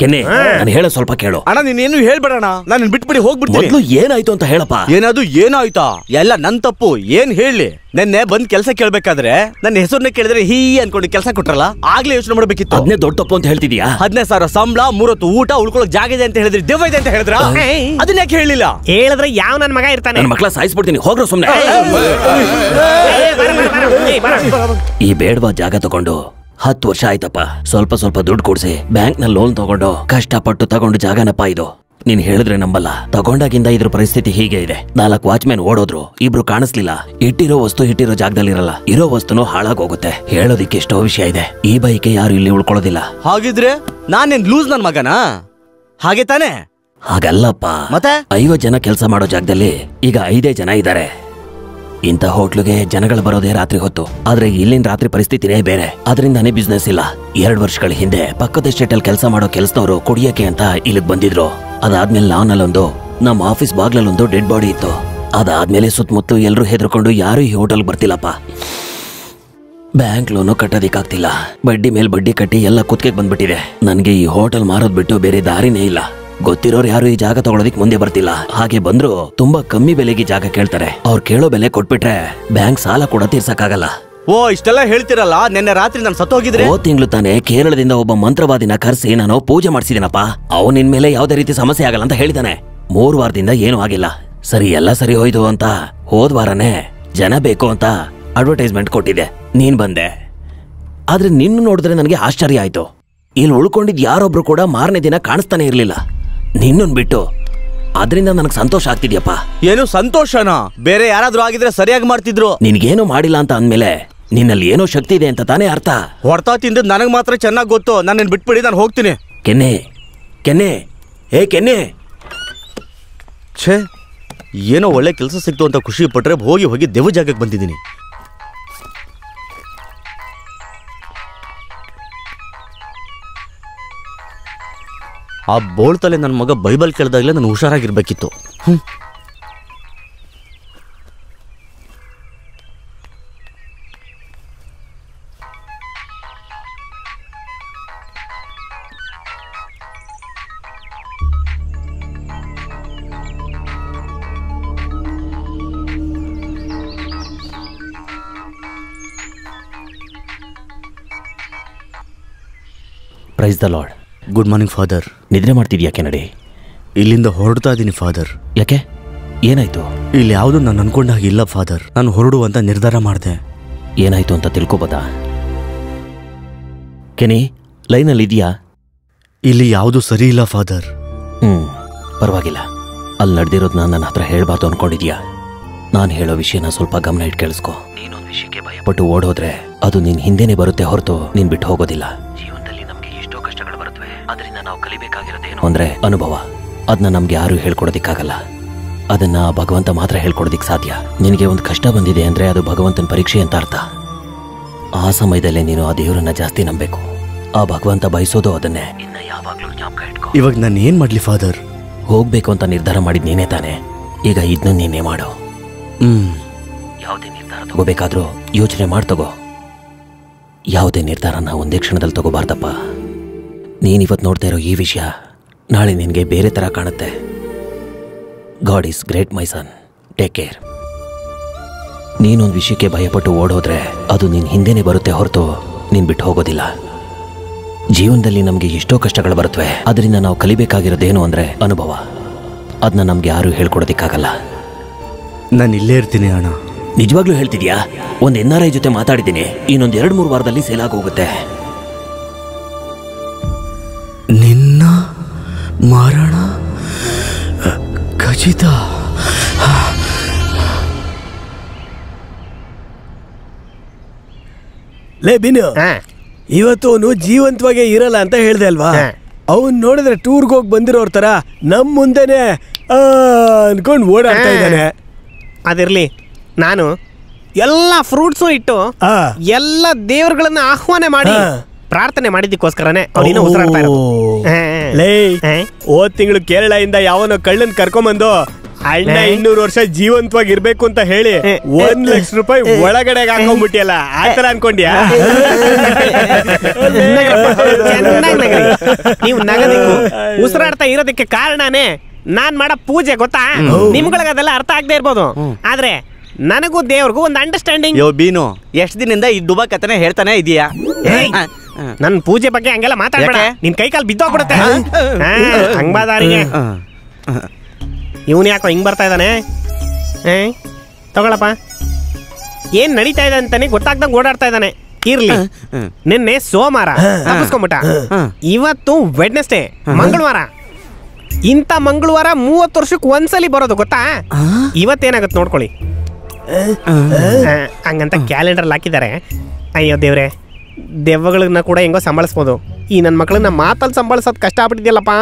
ಕೆನ್ನೆ, ನಾನು ಹೇಳೋ ಸ್ವಲ್ಪ ಕೇಳು. ಅಣ್ಣ ನೀನೇನು ಹೇಳ್ಬೇಡಣ, ನಾನು ಬಿಟ್ಬಿಡಿ ಹೋಗ್ಬಿಡ್ತೀನಿ. ಮೊದಲು ಏನಾಯ್ತು ಅಂತ ಹೇಳಪ್ಪ. ಏನದು ಏನಾಯ್ತಾ? ಎಲ್ಲ ನನ್ ತಪ್ಪು. ಏನ್ ಹೇಳಿ? ನೆನ್ನೆ ಬಂದ್ ಕೆಲಸ ಕೇಳ್ಬೇಕಾದ್ರೆ ನನ್ನ ಹೆಸರನ್ನ ಕೇಳಿದ್ರೆ ಹೀ ಅನ್ಕೊಂಡು ಕೆಲಸ ಕೊಟ್ರಲ್ಲ, ಆಗ್ಲೇ ಯೋಚನೆ ಮಾಡ್ಬೇಕಿತ್ತು. ಅದನ್ನೇ ದೊಡ್ಡ ತಪ್ಪು ಅಂತ ಹೇಳ್ತಿದ್ಯಾ? 15,000 ಸಂಬಳ, 3 ಹೊತ್ತು ಊಟ, ಉಳ್ಕೊಳಕ್ ಜಾಗ ಇದೆ ಅಂತ ಹೇಳಿದ್ರಿ, ದೆವ್ವ ಇದೆ ಅಂತ ಹೇಳಿದ್ರ? ಅದನ್ನ ಯಾಕೆ ಹೇಳಿಲ್ಲ? ಹೇಳಿದ್ರೆ ಯಾವ ನನ್ ಮಗ ಇರ್ತಾನೆ? ನನ್ನ ಮಕ್ಕಳ ಸಾಯಿಸ್ಬಿಡ್ತೀನಿ, ಹೋಗ್ರು ಸುಮ್ನೆ. ಈ ಬೇಡವಾ ಜಾಗ ತಗೊಂಡು 10 ವರ್ಷ ಆಯ್ತಪ್ಪ. ಸ್ವಲ್ಪ ಸ್ವಲ್ಪ ದುಡ್ಡು ಕೊಡ್ಸಿ ಬ್ಯಾಂಕ್ ನಲ್ಲಿ ಲೋನ್ ತಗೊಂಡು ಕಷ್ಟಪಟ್ಟು ತಗೊಂಡು ಜಾಗನಪ್ಪ ಇದು. ನೀನ್ ಹೇಳಿದ್ರೆ ನಂಬಲ್ಲ. ತಗೊಂಡಾಗಿಂದ ಇದ್ರ ಪರಿಸ್ಥಿತಿ ಹೀಗೆ ಇದೆ. 4 ವಾಚ್ಮೆನ್ ಓಡೋದ್ರು, 2 ಕಾಣಿಸ್ಲಿಲ್ಲ. ಇಟ್ಟಿರೋ ವಸ್ತು ಇಟ್ಟಿರೋ ಜಾಗದಲ್ಲಿ ಇರಲ್ಲ, ಇರೋ ವಸ್ತುನು ಹಾಳಾಗೋಗುತ್ತೆ. ಹೇಳೋದಿಕ್ಕೆ ಎಷ್ಟೋ ವಿಷಯ ಇದೆ. ಈ ಬೈಕೆ ಯಾರು ಇಲ್ಲಿ ಉಳ್ಕೊಳ್ಳೋದಿಲ್ಲ. ಹಾಗಿದ್ರೆ ನಾನೇನ್ ಲೂಸ್ ನನ್ ಮಗನಾ? ಹಾಗೆ ತಾನೆ? ಹಾಗಲ್ಲಪ್ಪ. ಮತ್ತೆ 50 ಜನ ಕೆಲಸ ಮಾಡೋ ಜಾಗದಲ್ಲಿ ಈಗ 5 ಜನ ಇದ್ದಾರೆ. ಇಂಥ ಹೋಟ್ಲುಗೆ ಜನಗಳು ಬರೋದೇ ರಾತ್ರಿ ಹೊತ್ತು. ಆದ್ರೆ ಇಲ್ಲಿನ ರಾತ್ರಿ ಪರಿಸ್ಥಿತಿನೇ ಬೇರೆ. ಅದರಿಂದಾನೇ ಬಿಸ್ನೆಸ್ ಇಲ್ಲ. 2 ವರ್ಷಗಳ ಹಿಂದೆ ಪಕ್ಕದ ಸ್ಟೇಟ್ ಅಲ್ಲಿ ಕೆಲಸ ಮಾಡೋ ಕೆಲಸದವರು ಕುಡಿಯಕ್ಕೆ ಅಂತ ಇಲ್ಲಿಗೆ ಬಂದಿದ್ರು. ಅದಾದ್ಮೇಲೆ ನಾನಲ್ಲೊಂದು, ನಮ್ಮ ಆಫೀಸ್ ಬಾಗ್ಲಲ್ಲೊಂದು ಡೆಡ್ ಬಾಡಿ ಇತ್ತು. ಅದಾದ್ಮೇಲೆ ಸುತ್ತಮುತ್ತ ಎಲ್ರು ಹೆದರ್ಕೊಂಡು ಯಾರು ಈ ಹೋಟೆಲ್ ಬರ್ತಿಲ್ಲಪ್ಪ. ಬ್ಯಾಂಕ್ ಲೋನು ಕಟ್ಟೋದಿಕ್ಕಾಗ್ತಿಲ್ಲ. ಬಡ್ಡಿ ಮೇಲೆ ಬಡ್ಡಿ ಕಟ್ಟಿ ಎಲ್ಲ ಕುತ್ತಿಗೆ ಬಂದ್ಬಿಟ್ಟಿದೆ. ನನ್ಗೆ ಈ ಹೋಟೆಲ್ ಮಾರೋದ್ ಬಿಟ್ಟು ಬೇರೆ ದಾರಿನೇ ಇಲ್ಲ. ಗೊತ್ತಿರೋರು ಯಾರು ಈ ಜಾಗ ತಗೊಳೋದಿಕ್ ಮುಂದೆ ಬರ್ತಿಲ್ಲ. ಹಾಗೆ ಬಂದ್ರು ತುಂಬಾ ಕಮ್ಮಿ ಬೆಲೆಗೆ ಜಾಗ ಕೇಳ್ತಾರೆ. ಅವ್ರು ಕೇಳೋ ಬೆಲೆ ಕೊಟ್ಬಿಟ್ರೆ ಬ್ಯಾಂಕ್ ಸಾಲ ಕೂಡ ತೀರ್ಸಕ್ಕಾಗಲ್ಲ. ಓ, ಇಷ್ಟೆಲ್ಲ ಹೇಳ್ತಿರಲ್ಲ. ನಿನ್ನೆ ರಾತ್ರಿ ನಾನು ಸತ್ತೋಗಿದ್ರೆ? ಓ ತಿಂಗಳು ತಾನೆ ಕೇರಳದಿಂದ ಒಬ್ಬ ಮಂತ್ರವಾದಿನ ಕರೆಸಿ ನಾನು ಪೂಜೆ ಮಾಡಿಸಿದೀನಪ್ಪ. ಅವನು ನಿನ್ ಮೇಲೆ ಯಾವ್ದೇ ರೀತಿ ಸಮಸ್ಯೆ ಆಗಲ್ಲ ಅಂತ ಹೇಳಿದಾನೆ. 3 ವಾರದಿಂದ ಏನೂ ಆಗಿಲ್ಲ. ಸರಿ, ಎಲ್ಲ ಸರಿ ಹೋಯ್ತು ಅಂತ ಹೋದ್ ವಾರನೇ ಜನ ಬೇಕು ಅಂತ ಅಡ್ವರ್ಟೈಸ್ಮೆಂಟ್ ಕೊಟ್ಟಿದೆ. ನೀನ್ ಬಂದೆ. ಆದ್ರೆ ನಿನ್ನ ನೋಡಿದ್ರೆ ನನಗೆ ಆಶ್ಚರ್ಯ ಆಯ್ತು. ಇಲ್ಲಿ ಉಳ್ಕೊಂಡಿದ್ ಯಾರೊಬ್ರು ಕೂಡ ಮಾರನೇ ದಿನ ಕಾಣಿಸ್ತಾನೆ ಇರ್ಲಿಲ್ಲ, ನಿನ್ನನ್ ಬಿಟ್ಟು. ಅದ್ರಿಂದ ನನಗೆ ಸಂತೋಷ ಆಗ್ತಿದ್ಯಪ್ಪ. ಏನು ಸಂತೋಷನಾ? ಬೇರೆ ಯಾರಾದ್ರೂ ಆಗಿದ್ರೆ ಸರಿಯಾಗಿ ಮಾಡ್ತಿದ್ರು. ನಿನ್ಗೇನು ಮಾಡಿಲ್ಲ ಅಂತ ಅಂದ್ಮೇಲೆ ನಿನ್ನಲ್ಲಿ ಏನೋ ಶಕ್ತಿ ಇದೆ ಅಂತ ತಾನೇ ಅರ್ಥ. ಹೊಡ್ತಾ ತಿಂದದ್ ನನಗ್ ಮಾತ್ರ ಚೆನ್ನಾಗಿ ಗೊತ್ತು. ನನ್ನ ಬಿಟ್ಬಿಡಿ, ನಾನು ಹೋಗ್ತೀನಿ. ಕೆನ್ನೆ, ಕೆನ್ನೆ, ಕೆನ್ನೆ. ಛೇ, ಏನೋ ಒಳ್ಳೆ ಕೆಲಸ ಸಿಕ್ತು ಅಂತ ಖುಷಿ ಪಟ್ರೆ ಹೋಗಿ ದೇವ ಜಾಗಕ್ಕೆ ಬಂದಿದ್ದೀನಿ. ಆ ಬೋಳ್ತಲೆ ನನ್ನ ಮಗ ಬೈಬಲ್ ಕೇಳಿದಾಗಲೇ ನಾನು ಹುಷಾರಾಗಿರ್ಬೇಕಿತ್ತು. Praise the Lord. Good morning father. ನಿದ್ರೆ ಮಾಡ್ತಿದ್ಯಾ ಕೆನಡಿ? ಇಲ್ಲಿಂದ ಹೊರಡ್ತಾ ಇದ್ದೀನಿ ಫಾದರ್. ಯಾಕೆ, ಏನಾಯ್ತು? ಇಲ್ಲಿ ಯಾವುದು ನಾನು ಅನ್ಕೊಂಡಾಗ ಇಲ್ಲ ಫಾದರ್. ನಾನು ಹೊರಡುವಂತ ನಿರ್ಧಾರ ಮಾಡಿದೆ. ಏನಾಯ್ತು ಅಂತ ತಿಳ್ಕೊಬೋದಾ? ಕೆನಿ, ಲೈನಲ್ಲಿ ಇದೆಯಾ? ಇಲ್ಲಿ ಯಾವುದು ಸರಿ ಇಲ್ಲ ಫಾದರ್. ಪರವಾಗಿಲ್ಲ. ಅಲ್ಲಿ ನಡೆದಿರೋದನ್ನ ನನ್ನ ಹತ್ರ ಹೇಳ್ಬಾರ್ದು ಅನ್ಕೊಂಡಿದ್ಯಾ? ನಾನು ಹೇಳೋ ವಿಷಯನ ಸ್ವಲ್ಪ ಗಮನ ಇಟ್ಟು ಕೇಳಿಸ್ಕೊ. ನೀನೊಂದು ವಿಷಯಕ್ಕೆ ಭಯಪಟ್ಟು ಓಡೋದ್ರೆ ಅದು ನಿನ್ ಹಿಂದೆನೆ ಬರುತ್ತೆ ಹೊರತು ನೀನ್ ಬಿಟ್ಟು ಹೋಗೋದಿಲ್ಲ. ಜೀವನದಲ್ಲಿ ನಮ್ಗೆ ಎಷ್ಟೋ ಕಷ್ಟಗಳು ಬರುತ್ತವೆ. ಅದರಿಂದ ನಾವು ಕಲಿಬೇಕಾಗಿರೋದೇನು ಅಂದ್ರೆ ಅನುಭವ. ಅದನ್ನ ನಮ್ಗೆ ಯಾರು ಹೇಳ್ಕೊಡೋದಿಕ್ಕಾಗಲ್ಲ. ಅದನ್ನ ಭಗವಂತ ಮಾತ್ರ ಹೇಳ್ಕೊಡೋದಿಕ್ ಸಾಧ್ಯ. ನಿನಗೆ ಒಂದು ಕಷ್ಟ ಬಂದಿದೆ ಅಂದ್ರೆ ಅದು ಭಗವಂತನ ಪರೀಕ್ಷೆ ಅಂತ ಅರ್ಥ. ಆ ಸಮಯದಲ್ಲೇ ನೀನು ಆ ದೇವರನ್ನ ಜಾಸ್ತಿ ನಂಬೇಕು. ಆ ಭಗವಂತ ಬಯಸೋದು ಅದನ್ನೇ. ಇನ್ನ ಯಾವಾಗ್ಲೂ ಜ್ಞಾಪಕ ಇಟ್ಕೋ. ಇವಾಗ ನಾನು ಏನ್ ಮಾಡ್ಲಿ ಫಾದರ್? ಹೋಗ್ಬೇಕು ಅಂತ ನಿರ್ಧಾರ ಮಾಡಿದ್ ನೀನೇ ತಾನೆ. ಈಗ ಇದನ್ನ ನೀನೇ ಮಾಡು. ಯಾವುದೇ ನಿರ್ಧಾರ ತಗೋಬೇಕಾದ್ರೂ ಯೋಚನೆ ಮಾಡಿ ತಗೋ. ಯಾವುದೇ ನಿರ್ಧಾರನ ಒಂದೇ ಕ್ಷಣದಲ್ಲಿ ತಗೋಬಾರ್ದಪ್ಪ. ನೀನಿವತ್ತು ನೋಡ್ತಾ ಇರೋ ಈ ವಿಷಯ ನಾಳೆ ನಿನಗೆ ಬೇರೆ ತರ ಕಾಣುತ್ತೆ. God is great my son, take care. ನೀನೊಂದು ವಿಷಯಕ್ಕೆ ಭಯಪಟ್ಟು ಓಡೋದ್ರೆ ಅದು ನಿನ್ ಹಿಂದೆನೆ ಬರುತ್ತೆ ಹೊರತು ನೀನ್ ಬಿಟ್ಟು ಹೋಗೋದಿಲ್ಲ. ಜೀವನದಲ್ಲಿ ನಮ್ಗೆ ಎಷ್ಟೋ ಕಷ್ಟಗಳು ಬರುತ್ತವೆ. ಅದರಿಂದ ನಾವು ಕಲಿಬೇಕಾಗಿರೋದೇನು ಅಂದ್ರೆ ಅನುಭವ. ಅದನ್ನ ನಮ್ಗೆ ಯಾರು ಹೇಳ್ಕೊಡೋದಿಕ್ಕಾಗಲ್ಲ. ನಾನು ಇಲ್ಲೇ ಇರ್ತೀನಿ ಅಣ್ಣ. ನಿಜವಾಗ್ಲೂ ಹೇಳ್ತಿದ್ಯಾ? ಒಂದು NRI ಜೊತೆ ಮಾತಾಡಿದ್ದೀನಿ, ಇನ್ನೊಂದು 2-3 ವಾರದಲ್ಲಿ ಸೇಲ್ ಆಗೋಗುತ್ತೆ. ನಿನ್ನ ಮಾರಣ ಖಚಿತ. ಲೇ ಬಿನು, ಇವತ್ತು ಅವನು ಜೀವಂತವಾಗೇ ಇರಲ್ಲ ಅಂತ ಹೇಳ್ದೆ ಅಲ್ವಾ? ಅವನ್ ನೋಡಿದ್ರೆ ಟೂರ್ಗೆ ಹೋಗಿ ಬಂದಿರೋರ್ ತರ ನಮ್ ಮುಂದೆನೆ ಅನ್ಕೊಂಡ್ ಓಡಾಡ್ತಾ ಇದ್ದಾನೆ. ಅದಿರ್ಲಿ, ನಾನು ಎಲ್ಲ ಫ್ರೂಟ್ಸು ಇಟ್ಟು ಎಲ್ಲ ದೇವ್ರಗಳನ್ನ ಆಹ್ವಾನ ಮಾಡಿ ಪ್ರಾರ್ಥನೆ ಮಾಡಿದ್ದಕ್ಕೋಸ್ಕರನೇ ಅವನಿನ್ನು ಉಸಿರಾಡ್ತಾ ಇರೋದು. ಲೇ, ಹೋದ್ ತಿಂಗಳು ಕೇರಳದಿಂದ ಯಾವನೋ ಕಳ್ಳನ್ ಕರ್ಕೊಂಬಂದು ಅಣ್ಣ 200 ವರ್ಷ ಜೀವಂತವಾಗಿ ಇರ್ಬೇಕು ಅಂತ ಹೇಳಿ 1 ಲಕ್ಷ ರೂಪಾಯಿ ಒಳಗಡೆ ಹಾಕೊಂಡ್ಬಿಟ್ಟಿಯಲ್ಲ, ಆತರ ಅನ್ಕೊಂಡ್ಯಾ? ನೀವು ನಗದಿಕ್ಕು ಉಸಿರಾಡ್ತಾ ಇರೋದಕ್ಕೆ ಕಾರಣನೇ ನಾನ್ ಮಾಡೋ ಪೂಜೆ, ಗೊತ್ತಾ? ನಿಮ್ಗಳಿಗೆ ಅದೆಲ್ಲ ಅರ್ಥ ಆಗದೆ ಇರ್ಬೋದು, ಆದ್ರೆ ನನಗೂ ದೇವ್ರಿಗೂ ಒಂದು ಅಂಡರ್ಸ್ಟ್ಯಾಂಡಿಂಗ್. ಯೋ ಬೀನು, ಎಷ್ಟ್ ದಿನದಿಂದ ಈ ಡುಬಾ ಕಥನೆ ಹೇಳ್ತಾನೆ ಇದೀಯಾ? ನನ್ ಪೂಜೆ ಬಗ್ಗೆ ಹಂಗೆಲ್ಲ ಮಾತಾಡ್ಬೇಡ, ನಿನ್ ಕೈ ಕಾಲು ಬಿದ್ದೋಗ್ಬಿಡುತ್ತೆ. ಹಂಗ್ಬಾದಾರಿಗೆ ಇವನು ಯಾಕೋ ಹಿಂಗ್ ಬರ್ತಾ ಇದ್ದಾನೆ? ತಗೊಳಪ್ಪ, ಏನ್ ನಡೀತಾ ಇದೆ ಅಂತಾನೆ ಗೊತ್ತಾಗ್ದಂಗ್ ಓಡಾಡ್ತಾ ಇದ್ದಾನೆ. ಇರ್ಲಿ, ನಿನ್ನೆ ಸೋಮವಾರ ತಪ್ಪಿಸ್ಕೊಂಬಿಟ್ಟ, ಇವತ್ತು ವೆಡ್ನೆಸ್ಡೇ ಮಂಗಳವಾರ. ಇಂಥ ಮಂಗಳವಾರ 30 ವರ್ಷಕ್ಕೆ ಒಂದ್ಸಲಿ ಬರೋದು, ಗೊತ್ತಾ? ಇವತ್ತೇನಾಗತ್ತೆ ನೋಡ್ಕೊಳ್ಳಿ. ಹಂಗಂತ ಕ್ಯಾಲೆಂಡರ್ ಹಾಕಿದ್ದಾರೆ. ಅಯ್ಯೋ ದೇವ್ರೆ, ದೆವ್ವಗಳನ್ನ ಕೂಡ ಹೆಂಗೋ ಸಂಭಾಳಿಸ್ಬೋದು, ಈ ನನ್ನ ಮಕ್ಕಳನ್ನ ಮಾತಲ್ಲಿ ಸಂಭಾಳಿಸೋದು ಕಷ್ಟ ಆಗ್ಬಿಟ್ಟಿದ್ಯಲ್ಲಪ್ಪ.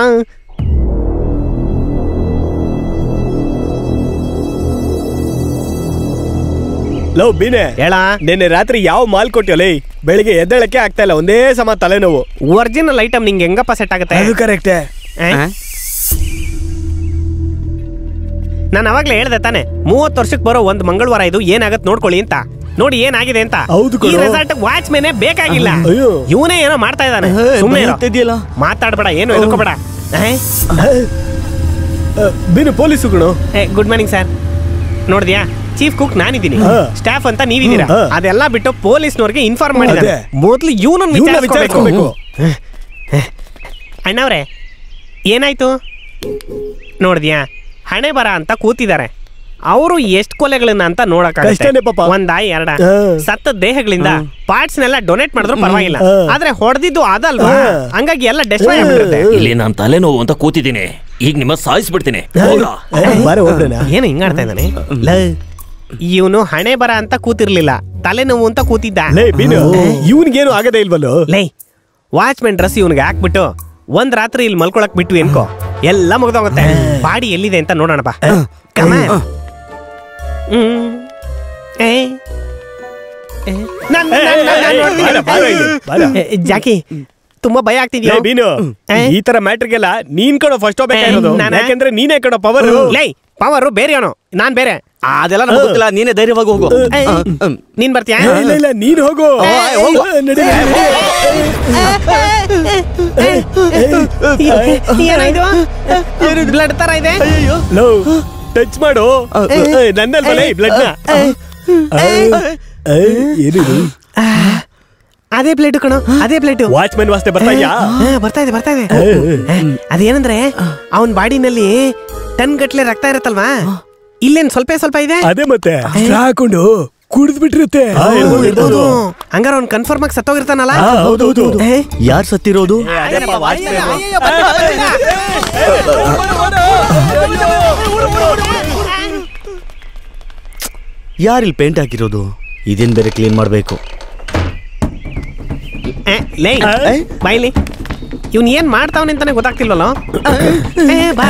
ಲವ್ ಬೀನೆ, ಹೇಳ, ನಿನ್ನೆ ರಾತ್ರಿ ಯಾವ ಮಾಲ್ ಕೊಟ್ಟಿಯಲ್ಲ, ಬೆಳಿಗ್ಗೆ ಎದ್ದೇಳಕ್ಕೆ ಆಗ್ತಾ ಇಲ್ಲ, ಒಂದೇ ಸಮ ತಲೆನೋವು. ಒರಿಜಿನಲ್ ಐಟಮ್ ನಿಂಗೆ ಹೆಂಗಪ್ಪ ಸೆಟ್ ಆಗುತ್ತೆ? ಅದು ಕರೆಕ್ಟೇ. ನಾನು ಅವಾಗ್ಲೇ ಹೇಳ್ದೆ ತಾನೆ, 30 ವರ್ಷಕ್ಕೆ ಬರೋ ಒಂದು ಮಂಗಳವಾರ ಇದು, ಏನಾಗತ್ತೆ ನೋಡ್ಕೊಳ್ಳಿ ಅಂತ. ನೋಡಿ ಏನಾಗಿದೆ ಅಂತ. ಈ ರೆಸಾರ್ಟ್ ವಾಚ್ ಮೇನೆ ಬೇಕಾಗಿಲ್ಲ, ಇವನೇ ಏನೋ ಮಾಡ್ತಾ ಇದ್ದಾನೆ. ಸುಮ್ಮನೆ ಮಾತಾಡ್ಬೇಡ, ಏನು ಎದುರ್ಕೋಬೇಡ. ಬೀನು ಪೊಲೀಸುಗಳು. Good morning sir. ನೋಡಿದ್ಯಾ, ಚೀಫ್ ಕುಕ್ ನಾನಿದ್ದೀನಿ, ಸ್ಟಾಫ್ ಅಂತ ನೀವಿದ್ದೀರಾ. ಅದೆಲ್ಲ ಬಿಟ್ಟು ಪೊಲೀಸ್ನವ್ರಿಗೆ ಇನ್ಫಾರ್ಮ್ ಮಾಡಿದ್ದಾರೆ. ಮೊದಲು ಇವನನ್ನು ವಿಚಾರಿಸ್ಕೋಬೇಕು. ಅಣ್ಣವ್ರೆ, ಏನಾಯ್ತು ನೋಡಿದ್ಯಾ? ಹಣೆ ಬರ ಅಂತ ಕೂತಿದ್ದಾರೆ. ಅವರು ಎಷ್ಟು ಕೊಲೆಗಳನ್ನ ಅಂತ ನೋಡಕ್ಕಾಗತ್ತೆ? ಒಂದ ಎರಡ ಸತ್ತ ದೇಹಗಳಿಂದ ಪಾರ್ಟ್ಸ್ ನೆಲ್ಲ ಡೊನೇಟ್ ಮಾಡಿದ್ರು ಪರವಾಗಿಲ್ಲ, ಆದ್ರೆ ಹೊಡೆದಿದ್ದು ಅದಲ್ವಾ, ಹಂಗಾಗಿ ಎಲ್ಲ ಡೆಸ್ಟ್ರಾಯ್ ಆಗ್ಬಿಡುತ್ತೆ. ಇಲ್ಲಿ ನಾನು ತಲೆನೋವು ಅಂತ ಕೂತಿದ್ದೀನಿ, ಈಗ ನಿಮ್ಮ ಸಾಯಿಸ್ಬಿಡ್ತೀನಿ. ಏನು ಹಿಂಗಾಡ್ತಾ ಇದ್ದಾನೆ? ಇವನು ಹಣೆ ಬರ ಅಂತ ಕೂತಿರ್ಲಿಲ್ಲ, ತಲೆನೋವು ಅಂತ ಕೂತಿದ್ದ. ಇವನ್ಗೇನು ಆಗದೇ ಇಲ್ವಲ್ಲೋ? ಲೈ, ವಾಚ್ಮೆನ್ ಡ್ರೆಸ್ ಇವನ್ಗೆ ಹಾಕ್ಬಿಟ್ಟು ಒಂದ್ ರಾತ್ರಿ ಇಲ್ಲಿ ಮಲ್ಕೊಳಕ್ ಬಿಟ್ವಿ ಅನ್ಕೋ, ಎಲ್ಲ ಮುಗ್ದೋಗುತ್ತೆ. ಬಾಡಿ ಎಲ್ಲಿದೆ ಅಂತ ನೋಡೋಣ ಬಾ. ಜಾಕಿ, ತುಂಬಾ ಭಯ ಆಗ್ತಿದ್ಯಾ? ಬೀನು, ಈ ತರ ಮ್ಯಾಟ್ರಿಗೆಲ್ಲ ನೀನ್ ಕಡೋ ಫಸ್ಟ್ ಹೋಗ್ಬೇಕಾಗಿರೋದು, ಯಾಕೆಂದ್ರೆ ನೀನೇ ಕಡೋ ಪವರ್. ಲೈ, ಪವರ್ ಬೇರೆಯವನು, ನಾನ್ ಬೇರೆ. ಅದೆಲ್ಲ ನಮ್ಗೆ ಗೊತ್ತಿಲ್ಲ, ನೀನೇ ಧೈರ್ಯವಾಗಿ ಹೋಗು. ನೀನ್ ಬರ್ತೀಯಾ? ಇಲ್ಲ, ನೀನ್ ಹೋಗು. ಬ್ಲಡ್ ತರ ಇದೆ. ಟಚ್ ಮಾಡು ನನ್ನಲ್ಲಿ ಬ್ಲಡ್ ನ. ಅದೇ ಪ್ಲೇಟ್ ಕಣೋ, ಅದೇ ಪ್ಲೇಟ್. ವಾಚ್ಮನ್ ವಾಸ್ತೆ ಬರ್ತಾ ಇದೆಯಾ? ಬರ್ತಾ ಇದೆ. ಅದೇನಂದ್ರೆ ಅವನ್ ಬಾಡಿನಲ್ಲಿ ಟನ್ ಗಟ್ಲೆ ರಕ್ತ ಇರತ್ತಲ್ವಾ, ಇಲ್ಲೇನ್ ಸ್ವಲ್ಪ ಇದೆ. ಅದೇ ಮತ್ತೆ ಹಾಕೊಂಡು ಕುಡಿದ್ ಬಿಟ್ಟಿರುತ್ತೆ. ಹಂಗಾರ ಅವ್ನ್ ಕನ್ಫರ್ಮ್ ಆಗಿ ಸತ್ತೋಗಿರ್ತಾನಲ್ಲ. ಯಾರು ಸತ್ತಿರೋದು? ಯಾರಿಲ್ ಪೇಂಟ್ ಹಾಕಿರೋದು? ಇದೇನ್ ಬೇರೆ ಕ್ಲೀನ್ ಮಾಡ್ಬೇಕು. ಬಾಯ್ಲಿ, ಇವ್ನ್ ಏನ್ ಮಾಡ್ತಾವನೆ ಅಂತಾನೆ ಗೊತ್ತಾಗ್ತಿಲ್ವಲ್ಲ. ಬಾ.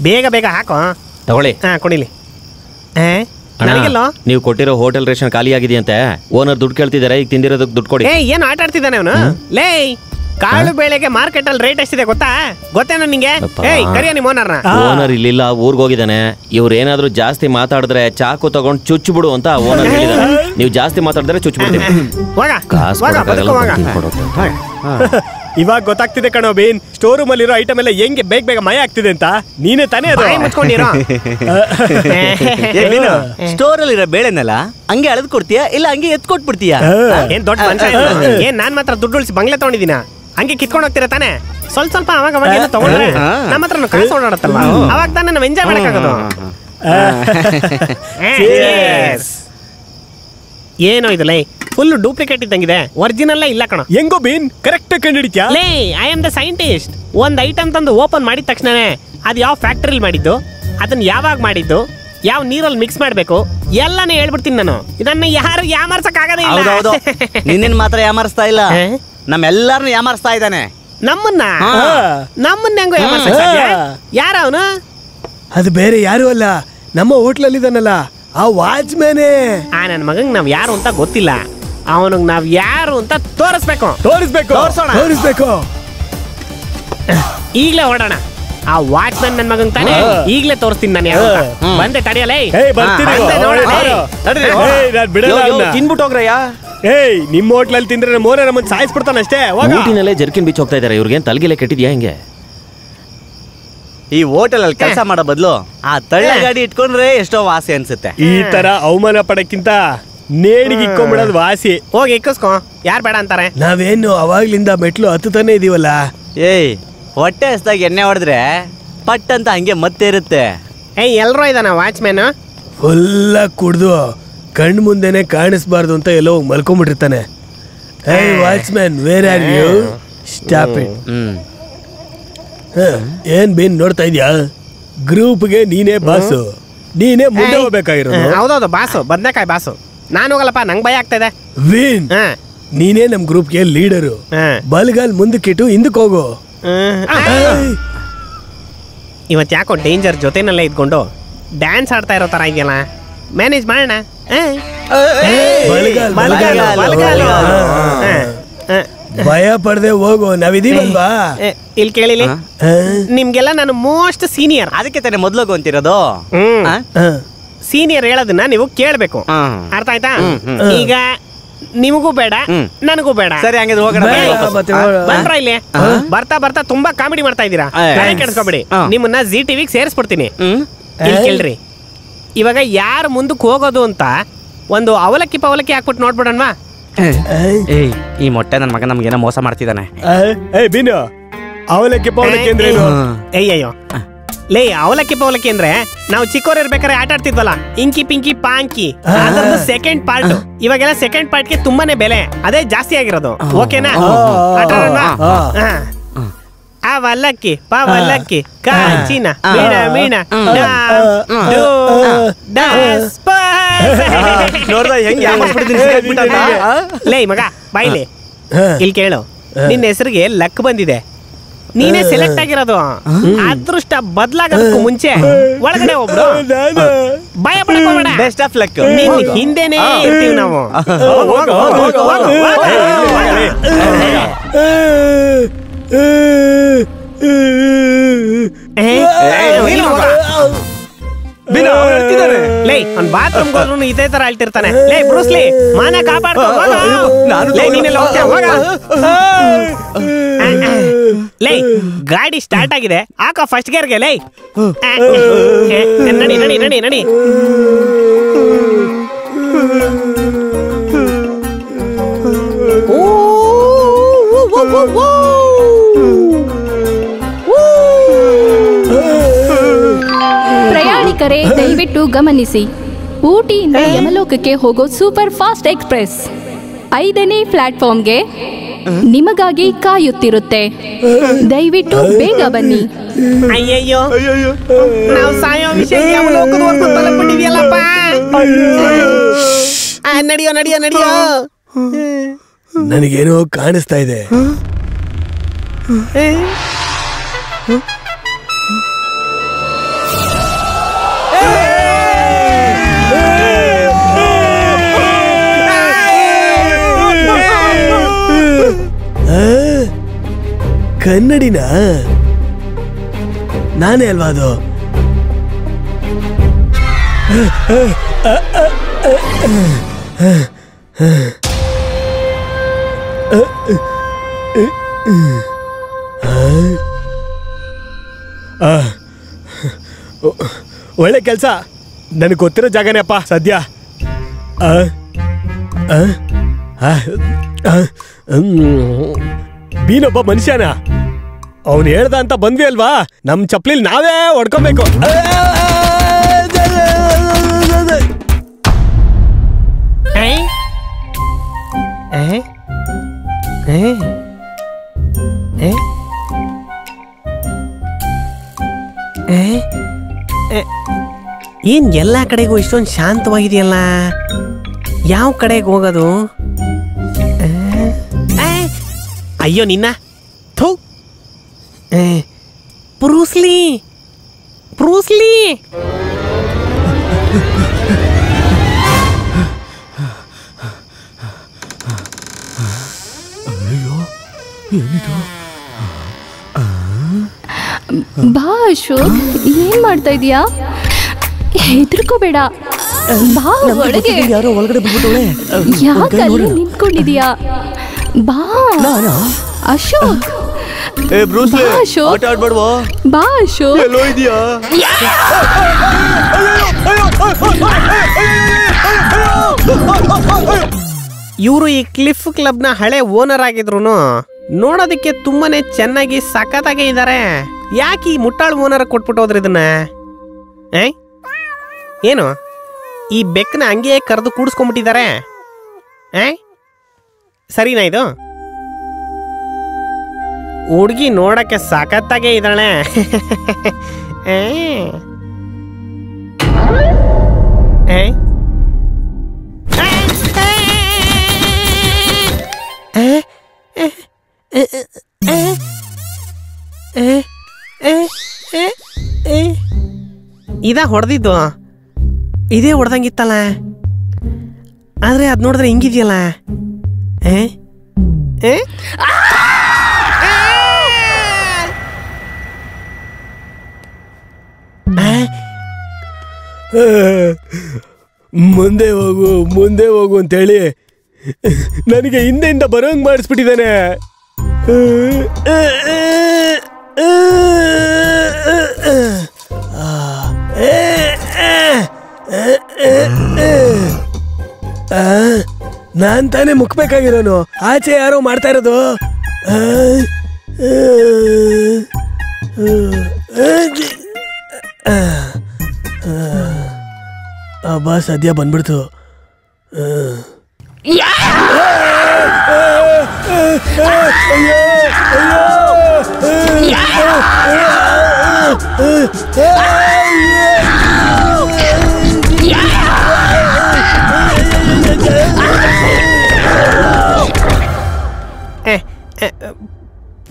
ಬೇಗ ಬೇಗ ಹಾಕೋ. ತಗೊಳ್ಳಿ. ಹಾ ಕೊಡಿಲಿ. ನೀವು ಕೊಟ್ಟಿರೋ ಹೋಟೆಲ್ ರೇಷನ್ ಖಾಲಿ ಆಗಿದೆಯಂತೆ. ಓನರ್ ದುಡ್ಡು ಕೇಳ್ತಿದ್ದಾರೆ, ಈಗ ತಿಂದಿರೋದಕ್ಕೆ ದುಡ್ಡು ಕೊಡಿ. ಏನು ಆಟ ಆಡ್ತಿದ್ದಾನೆ ಅವನು? ಲೇ, ಕಾಳು ಬೇಳೆಗೆ ಮಾರ್ಕೆಟ್ ಅಲ್ಲಿ ರೇಟ್ ಎಷ್ಟಿದೆ ಗೊತ್ತೇನೋ ನಿಂಗೆ? ಕರಿಯ ನಿಮ್ಮ ಓನರ್ನ. ಓನರ್ ಇಲ್ಲಿಲ್ಲ, ಊರ್ಗ್ ಹೋಗಿದ್ದಾನೆ. ಇವ್ರು ಏನಾದ್ರು ಜಾಸ್ತಿ ಮಾತಾಡಿದ್ರೆ ಚಾಕು ತಗೊಂಡ್ ಚುಚ್ಚಿಬಿಡು ಅಂತ ಓನರ್ ಹೇಳಿದಾರೆ. ನೀವು ಜಾಸ್ತಿ ಮಾತಾಡಿದ್ರೆ ಚುಚ್ಚಿಬಿಡ್ತೀವಿ. ಇವಾಗ ಗೊತ್ತಾಗ್ತಿದೆ ಕಣೋ ಬೀನ್, ಸ್ಟೋರ್ ರೂಮ್ ಅಲ್ಲಿರೋ ಐಟಮ್ ಎಲ್ಲ ಹೆಂಗೆ ಬೇಗ ಬೇಗ ಮಯ ಆಗ್ತಿದೆ ಅಂತ. ನೀನೇ ತಾನೇ ಅದು ಮುಚ್ಕೊಂಡಿರೋ. ಸ್ಟೋರ್ ಅಲ್ಲಿರೋ ಬೇಳೆನೆಲ್ಲ ಹಂಗೆ ಅಳದ್ ಕೊಡ್ತೀಯಾ ಇಲ್ಲ ಹಂಗೆ ಎತ್ ಕೊಟ್ಬಿಡ್ತೀಯಾ? ಏನ್ ದೊಡ್ಡ ಮನುಷ್ಯ? ಏನ್ ನಾನ್ ಮಾತ್ರ ದುಡ್ಡು ಉಳಿಸಿ ಬಂಗ್ಲೆ ತಗೊಂಡಿದ್ದೀನ? ಹಂಗೆ ಕಿತ್ಕೊಂಡು ಹೋಗ್ತೀರಾ ತಾನೆ? ಸ್ವಲ್ಪ ಅವಾಗ ಅವಾಗ ಏನೋ ತಗೊಂಡ್ರೆ ನಮ್ಮ ಹತ್ರ ಕಾಸು ಓಡಾಡತ್ತಲ್ಲ, ಅವಾಗ ತಾನೇ ನಾವು ಎಂಜಾಯ್ ಮಾಡಕ್ಕಾಗೋದು. ಏನೋ ಇದು ಲೈ, ಫುಲ್ ಡೂಪ್ಲಿಕೇಟ್ ಇದ್ದಂಗಿದೆ, ಒರಿಜಿನಲ್ ಇಲ್ಲ ಕಣ. ಹೆಂಗೋ ಬೀನ್ ಕರೆಕ್ಟ್ ಕಂಡಿಡಿತ್ಯಾ? ಲೇ, ಐ ಆಮ್ ದ ಸೈಂಟಿಸ್ಟ್. ಒಂದ್ ಐಟಮ್ ತಂದು ಓಪನ್ ಮಾಡಿದ ತಕ್ಷಣನೇ ಅದು ಯಾವ ಫ್ಯಾಕ್ಟರಿಲಿ ಮಾಡಿದ್ದು, ಅದನ್ನ ಯಾವಾಗ ಮಾಡಿದ್ದು, ಯಾವ ನೀರಲ್ಲಿ ಮಿಕ್ಸ್ ಮಾಡ್ಬೇಕು ಎಲ್ಲಾನೇ ಹೇಳ್ಬಿಡ್ತೀನಿ ನಾನು. ಇದನ್ನ ಯಾರು ಯಾಮಾರ್ಸಕ್ ಆಗದೇ ಇಲ್ಲ. ನಿನ್ನ ಮಾತ್ರ ಯಾಮಾರಿಸ್ತಾ ಇಲ್ಲ, ನಮ್ಮೆಲ್ಲಾರನು ಯಾಮಾರಿಸ್ತಾ ಇದ್ದಾನೆ. ನಮ್ಮನ್ನ ಹೆಂಗೋ ಯಾಮಾರ್ಸಕ್ ಸಾಧ್ಯ? ಯಾರ ಅವನು? ಅದು ಬೇರೆ ಯಾರು ಅಲ್ಲ, ನಮ್ಮ ಹೋಟ್ಲಲ್ಲಿ ಇದಾನಲ್ಲ ಆ ವಾಚ್ಮ್ಯಾನೇ. ನನ್ನ ಮಗಂಗ್ ನಾವ್ ಯಾರು ಅಂತ ಗೊತ್ತಿಲ್ಲ, ಅವನಿಗೆ ನಾವ್ ಯಾರು ಅಂತ ತೋರಿಸ್ಬೇಕು. ಈಗ್ಲೇ ಹೊರಡೋಣ. ಆ ವಾಚ್ಮ್ಯಾನ್ ನನ್ ಮಗಂಗ್ ತಾನೆ, ಈಗ್ಲೇ ತೋರಿಸ್ತೀನಿ ನಾನು ಯಾರು ಅಂತ. ಬಂದೆ ತಡೆಯಲೇ, ತಿನ್ಬಿಟ್ಟು ಹೋಗ್ರಯ್ಯ. ಏಯ್, ನಿಮ್ಮ ಹೋಟ್ಲಲ್ಲಿ ತಿಂದ್ರೆ ಮೋರೆ ನಮ್ಮನ್ನ ಸಾಯಿಸ್ಬಿಡ್ತಾನ ಅಷ್ಟೇ. ಊಟಿನಲ್ಲೇ ಜರ್ಕಿನ್ ಬೀಚ್ ಹೋಗ್ತಾ ಇದಾರೆ. ಇವ್ರಿಗೆ ತಲೆಗಿಲೆ ಕೆಟ್ಟಿದ್ಯಾ ಹಿಂಗೆ? ಈ ಹೋಟೆಲ್ ಅಲ್ಲಿ ಕೆಲಸ ಮಾಡೋ ಬದಲು ಆ ತಳ್ಳ ಗಾಡಿ ಇಟ್ಕೊಂಡ್ರೆ ಎಷ್ಟೋ ವಾಸಿ ಅನ್ಸುತ್ತೆ. ಈ ತರ ಅವಮಾನ ಪಡಕ್ಕಿಂತ ನೇಣಿಗೆ ಇಕ್ಕೊಂಡ್ಬಿಡೋದು ವಾಸಿ. ಹೋಗಿ ಇಕ್ಕಿಸ್ಕೊ, ಯಾರು ಬೇಡ ಅಂತಾರೆ? ನಾವೇನು ಅವಾಗ್ಲಿಂದ ಮೆಟ್ಲು ಹತ್ತುತ್ತಾನೆ ಇದೀವಲ್ಲ. ಏಯ್, ಹೊಟ್ಟೆ ಹಸ್ದಾಗ ಎಣ್ಣೆ ಹೊಡೆದ್ರೆ ಪಟ್ ಅಂತ ಹಂಗೆ ಮತ್ತೆ ಇರುತ್ತೆ. ಎಲ್ರೋ ಇದಾನ ವಾಚ್ಮ್ಯಾನ್? ಫುಲ್ಲ ಕುಡ್ದು ಕಣ್ ಮುಂದೆನೆ ಕಾಣಿಸ್ಬಾರ್ದು ಅಂತ ಎಲ್ಲೋ ಮಲ್ಕೊಂಡ್ಬಿಟ್ಟಿರ್ತಾನೆ. ಏಯ್ watchman, where are you? Stop it. ಏನ್ ಬೀನ್ ನೋಡ್ತಾ ಇದ್ಯಾ? ಗ್ರೂಪ್ಗೆ ನೀನೇ ಬಾಸು, ನೀನೇ ಮುಂದೆ ಹೋಗ್ಬೇಕಾಗಿರೋದು. ಹೌದೌದು, ಬಾಸು, ಬದ್ನೆಕಾಯಿ ಬಾಸು. ನಾನು ಹೋಗಲ್ಲಪ್ಪ, ನಂಗೆ ಭಯ ಆಗ್ತಾ ಇದೆ. ವೀನ್, ನೀನೇ ನಮ್ ಗ್ರೂಪ್ಗೆ ಲೀಡರು. ಬಲ್ಗಾಲ್ ಮುಂದಕ್ಕಿಟ್ಟು ಹಿಂದಕ್ಕೆ ಹೋಗು. ಇವತ್ತು ಯಾಕೋ ಡೇಂಜರ್ ಜೊತೆನಲ್ಲೇ ಇದ್ಕೊಂಡು ಡ್ಯಾನ್ಸ್ ಆಡ್ತಾ ಇರೋ ತರ ಇದೆಯಲ್ಲ, ಮ್ಯಾನೇಜ್ ಮಾಡೋಣ. ಭಯ ಪಡ್ದೆ ಹೋಗು, ನಾವಿದೀವಲ್ವಾ? ಇಲ್ಲಿ ಕೇಳಿಲಿ, ನಿಮ್ಗೆಲ್ಲ ನಾನು ಮೋಸ್ಟ್ ಸೀನಿಯರ್, ಅದಕ್ಕೆ ತಾನೇ ಮೊದ್ಲೋಗು ಅಂತಿರೋದು. ಸೀನಿಯರ್ ಹೇಳೋದನ್ನ ನೀವು ಕೇಳ್ಬೇಕು, ಅರ್ಥ ಆಯ್ತಾ? ಈಗ ನಿಮಗೂ ಬೇಡ ನನಗೂ ಬೇಡ. ಸರಿ, ಹಂಗಿದ್ರೆ ಹೋಗೋಣ. ಬಂದ್ರ ಇಲ್ಲಿ ಬರ್ತಾ ಬರ್ತಾ ತುಂಬಾ ಕಾಮಿಡಿ ಮಾಡ್ತಾ ಇದೀರಾ, ಕೆಡ್ಸ್ಕೊಬೇಡಿ. ನಿಮ್ಮನ್ನ ಜಿ ಟಿವಿಗೆ ಸೇರಿಸ್ಬಿಡ್ತೀನಿ. ಇಲ್ಲಿ ಕೇಳ್ರಿ, ಇವಾಗ ಯಾರು ಮುಂದಕ್ಕೆ ಹೋಗೋದು ಅಂತ ಒಂದು ಅವಲಕ್ಕಿ ಪವಲಕ್ಕಿ ಹಾಕ್ಬಿಟ್ಟು ನೋಡ್ಬಿಡೋಣವಾ? ಈ ಮೊಟ್ಟೆ ನನ್ನ ಮಗ ನಮ್ಗೇನೋ ಮೋಸ ಮಾಡ್ತಿದ್ದಾನೆ. ಬೀನು, ಅವಲಕ್ಕಿ ಪವಲಕ್ಕಿ ಅಂದ್ರೆ ಅಯ್ಯಯ್ಯೋ ಲೇ, ಅವಲಕ್ಕಿ ಪವಲಕ್ಕಿ ಅಂದ್ರೆ ನಾವು ಚಿಕ್ಕವ್ರು ಇರ್ಬೇಕಾದ್ರೆ ಆಟ ಆಡ್ತಿದ್ವಲ್ಲ, ಇಂಕಿ ಪಿಂಕಿ ಪಾಂಕಿ, ಅದೊಂದು ಸೆಕೆಂಡ್ ಪಾರ್ಟ್. ಇವಾಗೆಲ್ಲ ಸೆಕೆಂಡ್ ಪಾರ್ಟ್ಗೆ ತುಂಬಾನೇ ಬೆಲೆ, ಅದೇ ಜಾಸ್ತಿ ಆಗಿರೋದು. ಓಕೆನಾ? ಆಟ ಆಡೋಣ. ಅವಲಕ್ಕಿ ಪವಲಕ್ಕಿ ಕಾಂಚಿನ ಮೀಣ ಮೀಣ ಲೇ ಮಗ ಬಾಯ್ಲಿ, ಇಲ್ಲಿ ಕೇಳು, ನಿನ್ನ ಹೆಸರಿಗೆ ಲಕ್ ಬಂದಿದೆ, ನೀನೇ ಸೆಲೆಕ್ಟ್ ಆಗಿರೋದು. ಅದೃಷ್ಟ ಬದಲಾಗೋದಕ್ಕೂ ಮುಂಚೆ ಒಳಗಡೆ ಒಬ್ರು ಭಯ ಪಡ್ಕೋಬೇಡ. Best of luck. ನಿನ್ ಹಿಂದೆನೇ ಇರ್ತೀವಿ ನಾವು. ಲೇ, ಅವ್ನ್ ಬಾತ್ರೂಮ್ ಹೋದ್ರು ಇದೇ ತರ ಅಳ್ತಿರ್ತಾನೆ. ಲೇ ಬ್ರೂಸ್ಲಿ, ಮಾನ ಕಾಪಾಡ್ಕೊ. ಲೇ, ಗಾಡಿ ಸ್ಟಾರ್ಟ್ ಆಗಿದೆ, ಹಾಕೋ ಫಸ್ಟ್ ಗೇರ್ಗೆ. ಲೇ ನಡಿ ನಡಿ ನಡಿ ನಡಿ. ಪ್ರಯಾಣಿಕರೇ ದಯವಿಟ್ಟು ಗಮನಿಸಿ, ಊಟಿಯಿಂದ ಯಮಲೋಕಕ್ಕೆ ಹೋಗೋ ಸೂಪರ್ ಫಾಸ್ಟ್ ಎಕ್ಸ್ಪ್ರೆಸ್ 5ನೇ ಪ್ಲಾಟ್ಫಾರ್ಮ್ಗೆ ನಿಮಗಾಗಿ ಕಾಯುತ್ತಿರುತ್ತೆ. ದಯವಿಟ್ಟು ಬೇಗ ಬನ್ನಿ. ಅಯ್ಯಯ್ಯೋ, ನಾವು ಸಾಯೋ ವಿಷಯ ಯಮಲೋಕದವರೆಗೂ ತಲುಪಿಟ್ಟಿದ್ಯಲ್ಲಪ್ಪ. ನಡಿಯೋ ನಡಿಯೋ ನಡಿಯೋ. ನನಗೇನೋ ಕಾಣಿಸ್ತಾ ಇದೆ. ಕನ್ನಡಿನ ನಾನೇ ಅಲ್ವಾ ಅದು? ಒಳ್ಳೆ ಕೆಲಸ. ನನಗೆ ಗೊತ್ತಿರೋ ಜಾಗನೇ ಅಪ್ಪ ಸದ್ಯ. ಬೀನೊಬ್ಬ ಮನುಷ್ಯನ, ಅವನು ಹೇಳ್ದ ಅಂತ ಬಂದ್ವಿ ಅಲ್ವಾ, ನಮ್ ಚಪ್ಲಿಲ್ ನಾವೇ ಹೊಡ್ಕೊಬೇಕು. ಏನ್ ಎಲ್ಲಾ ಕಡೆಗೂ ಇಷ್ಟೊಂದು ಶಾಂತವಾಗಿದೆಯಲ್ಲ, ಯಾವ ಕಡೆಗೆ ಹೋಗೋದು? ಅಯ್ಯೋ ನಿನ್ನ ಥೂ. ಬ್ರೂಸ್ಲಿ ಬ್ರೂಸ್ಲಿ ಬಾ ಅಶೋಕ್, ಏನ್ ಮಾಡ್ತಾ ಇದೀಯಾ? ಹೆದರ್ಕೋಬೇಡ, ಬಾ ಒಳಗೆ. ಯಾರೋ ಒಳಗಡೆ ಬಂದ್ಬಿಟ್ಟವಳೆ. ಯಾಕಲ್ಲಿ ನಿಂತ್ಕೊಂಡಿದೀಯಾ? ಬಾ ಅಶೋಕ್. ಬ್ರೂಸ್ಲಿ, ಬಾ ಅಶೋಕ್. ಆಟ ಆಡ್ಬೇಡ್ವಾ? ಬಾ ಅಶೋಕ್. ಎಲ್ಲೋ ಇದೆಯಾ? ಇವರು ಈ ಕ್ಲಿಫ್ ಕ್ಲಬ್ನ ಹಳೆ ಓನರ್ ಆಗಿದ್ರು ನೋಡೋದಕ್ಕೆ ತುಂಬಾನೇ ಚೆನ್ನಾಗಿ ಸಖತ್ತಾಗೆ ಇದ್ದಾರೆ. ಯಾಕೆ ಈ ಮುಟ್ಟಾಳು ಓನರ್ ಕೊಟ್ಬಿಟ್ಟು ಹೋದ್ರಿ ಇದನ್ನ? ಏನು ಈ ಬೆಕ್ಕನ ಹಂಗೆ ಕರೆದು ಕೂಡಿಸ್ಕೊಂಡ್ಬಿಟ್ಟಿದ್ದಾರೆ? ಸರಿನಾ ಇದು? ಹುಡುಗಿ ನೋಡಕ್ಕೆ ಸಖತ್ತಾಗೆ ಇದ್ದಾಳೆ. ಇದ ಹೊಡೆದಿದ್ದು, ಇದೇ ಹೊಡೆದಂಗಿತ್ತಲ್ಲ, ಆದ್ರೆ ಅದ್ ನೋಡಿದ್ರೆ ಹಿಂಗಿದ್ಯಲ್ಲ. ಮುಂದೆ ಹೋಗು ಮುಂದೆ ಹೋಗು ಅಂತೇಳಿ ನನಗೆ ಹಿಂದೆಯಿಂದ ಬರೋಂಗ್ ಮಾಡಿಸ್ಬಿಟ್ಟಿದ್ದಾನೆ. ನಾನ್ ತಾನೇ ಮುಕ್ಬೇಕಾಗಿರೋನು, ಆಚೆ ಯಾರೋ ಮಾಡ್ತಾ ಇರೋದು. ಅಬ್ಬಾ ಸದ್ಯ ಬಂದ್ಬಿಡ್ತು.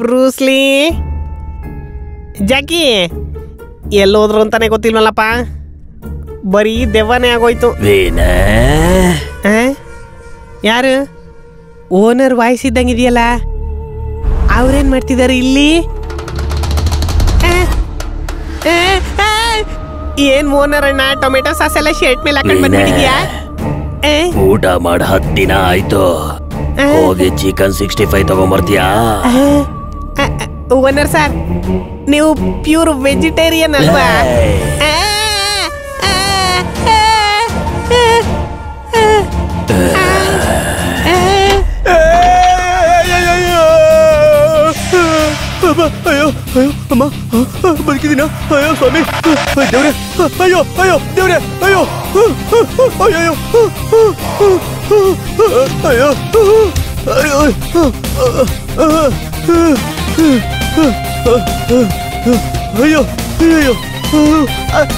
ಬ್ರೂಸ್ಲಿ, ಜಾಕಿ ಎಲ್ಲೋದ್ರು ಅಂತಾನೆ ಗೊತ್ತಿಲ್ವಲ್ಲಪ್ಪ, ಬರೀ ದೆವ್ವನೇ ಆಗೋಯ್ತು. ಯಾರು ಓನರ್ ವಾಯ್ಸ್ ಇದ್ದಂಗಿದೆಯಲ್ಲ, ಅವ್ರೇನ್ ಮಾಡ್ತಿದ್ದಾರೆ ಇಲ್ಲಿ? ಏನ್ ಓನರ್ ಅಣ್ಣ, ಟೊಮೆಟೊ ಸಾಸ್ ಎಲ್ಲ ಶರ್ಟ್ ಮೇಲೆ ಹಾಕೊಂಡ್ ಬಂದ್ಬಿಟ್ಟಿದ್ಯಾ? ಊಟ ಮಾಡಿ 10 ದಿನ ಆಯ್ತು, ಹೋಗಿ ಚಿಕನ್ 65 ತಗೊಂಬರ್ತೀಯಾ? ಓನರ್ ಸರ್, ನೀವು ಪ್ಯೂರ್ ವೆಜಿಟೇರಿಯನ್ ಅಲ್ವಾ? ಅಯ್ಯೋ ಅಯ್ಯೋ ಅಮ್ಮ, ಬದುಕಿದ್ದೀನ? ಅಯ್ಯೋ ಸ್ವಾಮಿ, ದೇವ್ರೆ, ಅಯ್ಯೋ ಅಯ್ಯೋ ದೇವ್ರೆ, ಅಯ್ಯೋ ಅಯ್ಯೋ ಅಯ್ಯೋ ಅಯ್ಯೋ ಅಯ್ಯೋ ಅಯ್ಯೋ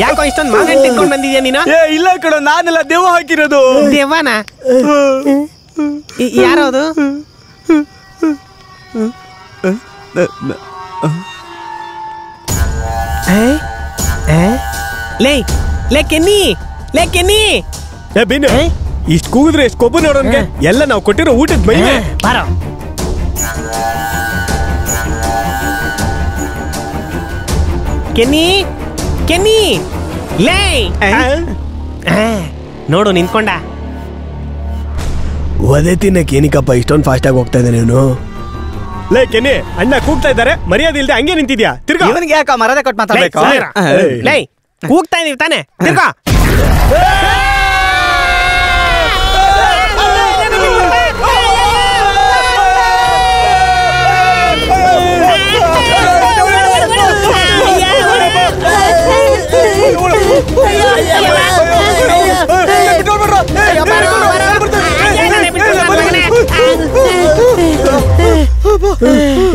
ಯಾಕೋ ಇಷ್ಟೊಂದು ಮಾಗಂಟು ಇಟ್ಕೊಂಡು ಬಂದಿದ್ಯಾ ನೀನು? ಇಲ್ಲ ಕಣೋ, ನಾನೆಲ್ಲ ದೆವ್ವ ಹಾಕಿರೋದು. ದೆವ್ವನ? ಯಾರದು? ಲೇ ಲೇ ಕೆನ್ನಿ, ಲೇ ಕೆನ್ನಿ. ಬೀನು ಇಷ್ಟು ಕೂಗಿದ್ರೆ ಎಷ್ಟು ಕೊಬ್ಬು ನೋಡೋನ್ಗೆ. ಎಲ್ಲ ನಾವು ಕೊಟ್ಟಿರೋ ಊಟದ ಮೈವೆ. ಬಾರೋ. ಕೆನ್ನಿ ಕೆನ್ನಿ ಲೇ ನೋಡು ನಿಂತ್ಕೊಂಡ. ಒದೆ ತಿನ್ನಕ್ಕೆ ಏನಕ್ಕಪ್ಪ ಇಷ್ಟೊಂದು ಫಾಸ್ಟ್ ಆಗಿ ಹೋಗ್ತಾ ಇದ್ದಾನೆ ಇವನು? ಲೇ ಕೆನ್ನಿ, ಅಣ್ಣ ಕೂಗ್ತಾ ಇದ್ದಾರೆ, ಮರ್ಯಾದೆ ಇಲ್ದೆ ಹಂಗೆ ನಿಂತಿದ್ಯಾ? ತಿರ್ಗಾ. ಇವನಿಗೆ ಯಾಕ ಮರದೆ ಕೊಟ್ಟು ಮಾತಾಡ್ಬೇಕು? ಲೇ ಕೂಗ್ತಾ ಇದೀವಿ ತಾನೆ, ತಿರ್ಗಾ.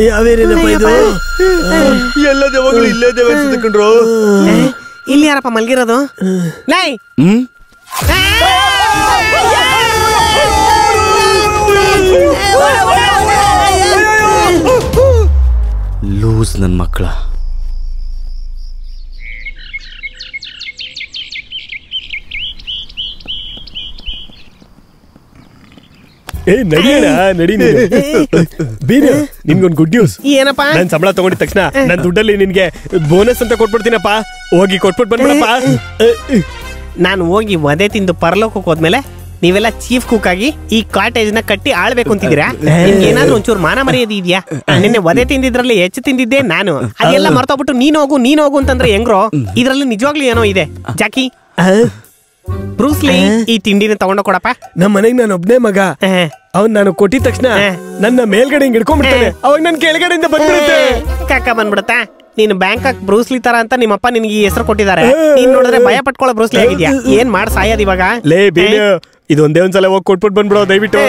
ಯಾವೇನೇನಪ್ಪ ಇದು? ಎಲ್ಲ ದೇವಗಳು ಇಲ್ಲೇ ದೇವ ಸಿದ್ಕೊಂಡ್ರು. ಇಲ್ಲಿ ಯಾರಪ್ಪ ಮಲ್ಗಿರೋದು? ಲೈ ಲೂಸ್ ನನ್ ಮಕ್ಕಳ. ನಡಿಯೋಣ, ನಡಿ. ಬೀನು, ನಿಮ್ಗೊಂದು ಗುಡ್ ನ್ಯೂಸ್. ಏನಪ್ಪ? ನನ್ ಸಂಬಳ ತಗೊಂಡಿದ ತಕ್ಷಣ ನನ್ ದುಡ್ಡಲ್ಲಿ ನಿನ್ಗೆ ಬೋನಸ್ ಅಂತ ಕೊಟ್ಬಿಡ್ತೀನಪ್ಪ. ಹೋಗಿ ಕೊಟ್ಬಿಟ್ಟು ಬಂದ್ಬಿಡಪ್ಪ. ನಾನು ಹೋಗಿ ವಧೆ ತಿಂದು ಪರಲೋಕಕ್ಕೆ ಹೋದ್ಮೇಲೆ ನೀವೆಲ್ಲ ಚೀಫ್ ಕುಕ್ ಆಗಿ ಈ ಕಾಟೇಜ್ ನ ಕಟ್ಟಿ ಆಳ್ಬೇಕು ಅಂತಿದ್ದೀರಾ? ನಿಮ್ಗೆ ಏನಾದ್ರೂ ಒಂಚೂರು ಮಾನ ಮರ್ಯಾದೆ ಇದೆಯಾ? ನಿನ್ನೆ ವಧೆ ತಿಂದಿದ್ರಲ್ಲಿ ಹೆಚ್ಚು ತಿಂದಿದ್ದೆ ನಾನು. ಅದೆಲ್ಲ ಮರ್ತೋಗ್ಬಿಟ್ಟು ನೀನ್ ಹೋಗು ಅಂತಂದ್ರೆ ಹೆಂಗ್ರೋ? ಇದ್ರಲ್ಲಿ ನಿಜವಾಗ್ಲೂ ಏನೋ ಇದೆ. ಜಾಕಿ, ಬ್ರೂಸ್ಲಿ, ಈ ತಿಂಡಿನ ತಗೊಂಡು ಕೊಡಪ್ಪ. ನಮ್ಮ ಮನೆಗ್ ನಾನು ಒಬ್ನೇ ಮಗ. ಅವ್ನ್ ನಾನು ಕೊಟ್ಟಿದ ತಕ್ಷಣ ನನ್ನ ಮೇಲ್ಗಡೆ ಹಿಂಗ್ ಹಿಡ್ಕೊಂಡ್ಬಿಡ್ತಾನೆ. ಅವಾಗ ನನ್ ಕೆಳಗಡೆಯಿಂದ ಬಂದ್ಬಿಡುತ್ತೆ. ಕಾಕ ಬಂದ್ಬಿಡುತ್ತಾ? ನೀನು ಬ್ಯಾಂಕಾಕ್ ಬ್ರೂಸ್ಲಿ ತರ ಅಂತ ನಿಮ್ಮಪ್ಪ ನಿನ್ಗೆ ಈ ಹೆಸರು ಕೊಟ್ಟಿದ್ದಾರೆ. ನೀನ್ ನೋಡಿದ್ರೆ ಭಯ ಪಟ್ಕೊಳ್ಳೋ ಬ್ರೂಸ್ಲಿ ಆಗಿದ್ಯಾ? ಏನ್ ಮಾಡ್ ಸಾಯೋದ್ ಇವಾಗ? ಲೇ ಬೀನು, ಇದೊಂದೇ ಒಂದ್ಸಲ ಹೋಗಿ ಕೊಟ್ಬಿಟ್ಟು ಬಂದ್ಬಿಡೋ ದಯವಿಟ್ಟು.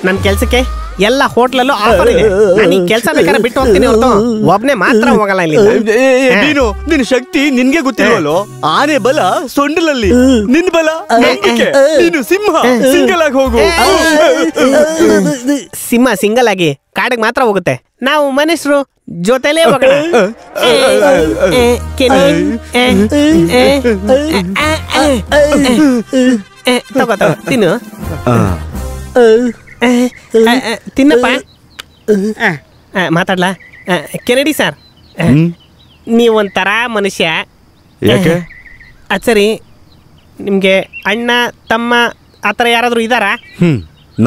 ನನ್ ಕೆಲ್ಸಕ್ಕೆ ಎಲ್ಲ ಹೋಟ್ಲಲ್ಲೂ ಆಫರ್ ಇದೆ. ನಾನು ಈ ಕೆಲಸ ಬೇಕಾದ್ರೆ ಬಿಟ್ಟು ಹೋಗ್ತೀನಿ ಹೊರತು ಒಬ್ನೇ ಮಾತ್ರ ಹೋಗಲ್ಲ ಇಲ್ಲಿ. ನೀನು ನಿನ್ ಶಕ್ತಿ ನಿನ್ಗೆ ಗೊತ್ತಿಲ್ವಲ್ಲೋ? ಆನೆ ಬಲ ಸೊಂಡಲಲ್ಲಿ, ನಿನ್ ಬಲ ನಂಬಿಕೆ. ನೀನು ಸಿಂಹ, ಸಿಂಗಲ್ ಆಗಿ ಹೋಗು. ಸಿಂಹ ಸಿಂಗಲ್ ಆಗಿ ಕಾಡಿಗೆ ಮಾತ್ರ ಹೋಗುತ್ತೆ. ನಾವು ಮನುಷ್ಯರು ಜೊತೆಲೇ ಹೋಗೋಣ. ತಗೋ ತಿನ್ನು, ತಿನ್ನಪ್ಪ. ಮಾತಾಡ್ಲಾ? ಕೆನಡಿ ಸರ್, ನೀವೊಂಥರ ಮನುಷ್ಯ. ಯಾಕೆ? ಅದು ಸರಿ, ನಿಮಗೆ ಅಣ್ಣ ತಮ್ಮ ಆ ಥರ ಯಾರಾದರೂ ಇದ್ದಾರಾ?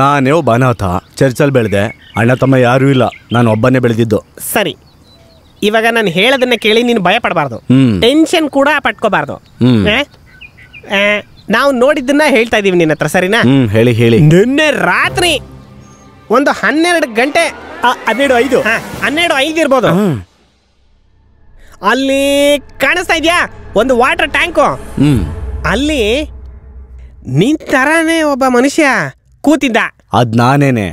ನಾನೇ ಒಬ್ಬ ಅನಾಥ, ಚರ್ಚಲ್ಲಿ ಬೆಳೆದೆ. ಅಣ್ಣ ತಮ್ಮ ಯಾರೂ ಇಲ್ಲ, ನಾನು ಒಬ್ಬನೇ ಬೆಳೆದಿದ್ದು. ಸರಿ, ಇವಾಗ ನಾನು ಹೇಳೋದನ್ನ ಕೇಳಿ ನೀನು ಭಯ ಪಡಬಾರ್ದು, ಟೆನ್ಷನ್ ಕೂಡ ಪಟ್ಕೋಬಾರ್ದು. ನಾವು ನೋಡಿದ್ದನ್ನ ಹೇಳ್ತಾ ಇದೀವಿ ನಿನ್ನ ಹತ್ರ, ಸರಿನಾ? ಹೇಳಿ ಹೇಳಿ. ನಿನ್ನೆ ರಾತ್ರಿ ಒಂದು 12 ಗಂಟೆ 12:05 ಇರ್ಬೋದು. ಅಲ್ಲಿ ಕಾಣಿಸ್ತಾ ಇದೆಯಾ ಒಂದು ವಾಟರ್ ಟ್ಯಾಂಕು? ಅಲ್ಲಿ ನಿನ್ ತರಾನೇ ಒಬ್ಬ ಮನುಷ್ಯ ಕೂತಿದ್ದ. ಅದ್ ನಾನೇನೆ.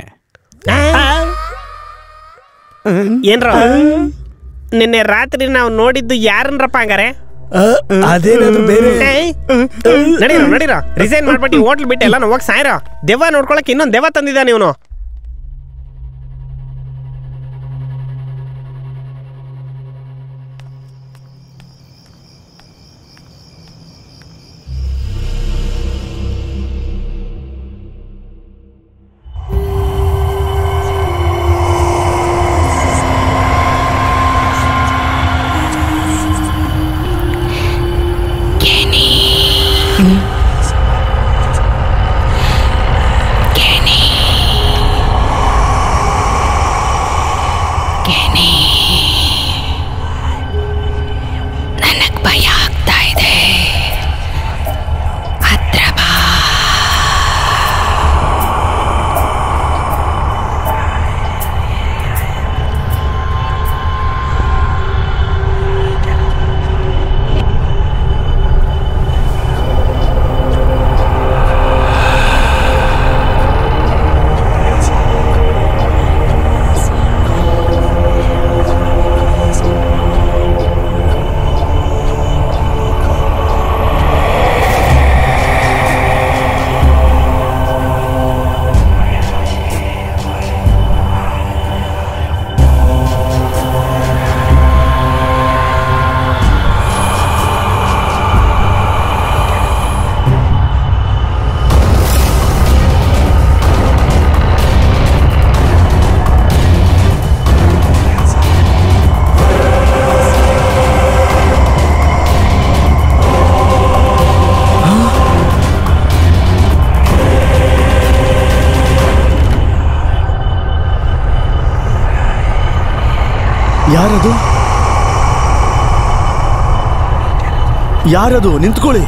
ಏನ್ರ ನಿನ್ನೆ ರಾತ್ರಿ ನಾವು ನೋಡಿದ್ದು ಯಾರನ್ರಪ್ಪ ಹಂಗಾರೆ? ಅದೇನಾದ್ರು ಬೇರೆ? ನಡೀರೋ ರಿಸೈನ್ ಮಾಡ್ಬಿಟ್ಟು ಹೋಟ್ಲ್ ಬಿಟ್ಟು ಎಲ್ಲ ಹೋಗಿ ಸಾಯ್ರೋ. ದೆವ್ವ ನೋಡ್ಕೊಳಕ್ ಇನ್ನೊಂದು ದೆವ್ವ ತಂದಿದ್ದಾನೆ ಇವನು. ಯಾರದು? ಯಾರದು? ನಿಂತ್ಕೊಳ್ಳಿ.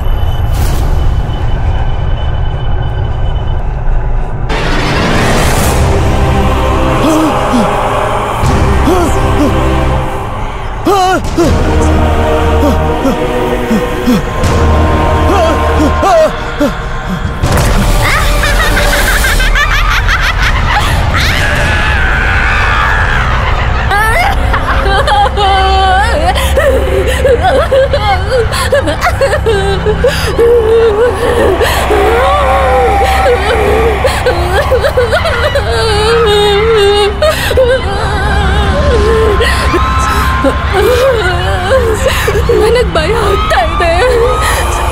ನನಗೆ ಭಯ ಆಗ್ತಾ ಇದೆ.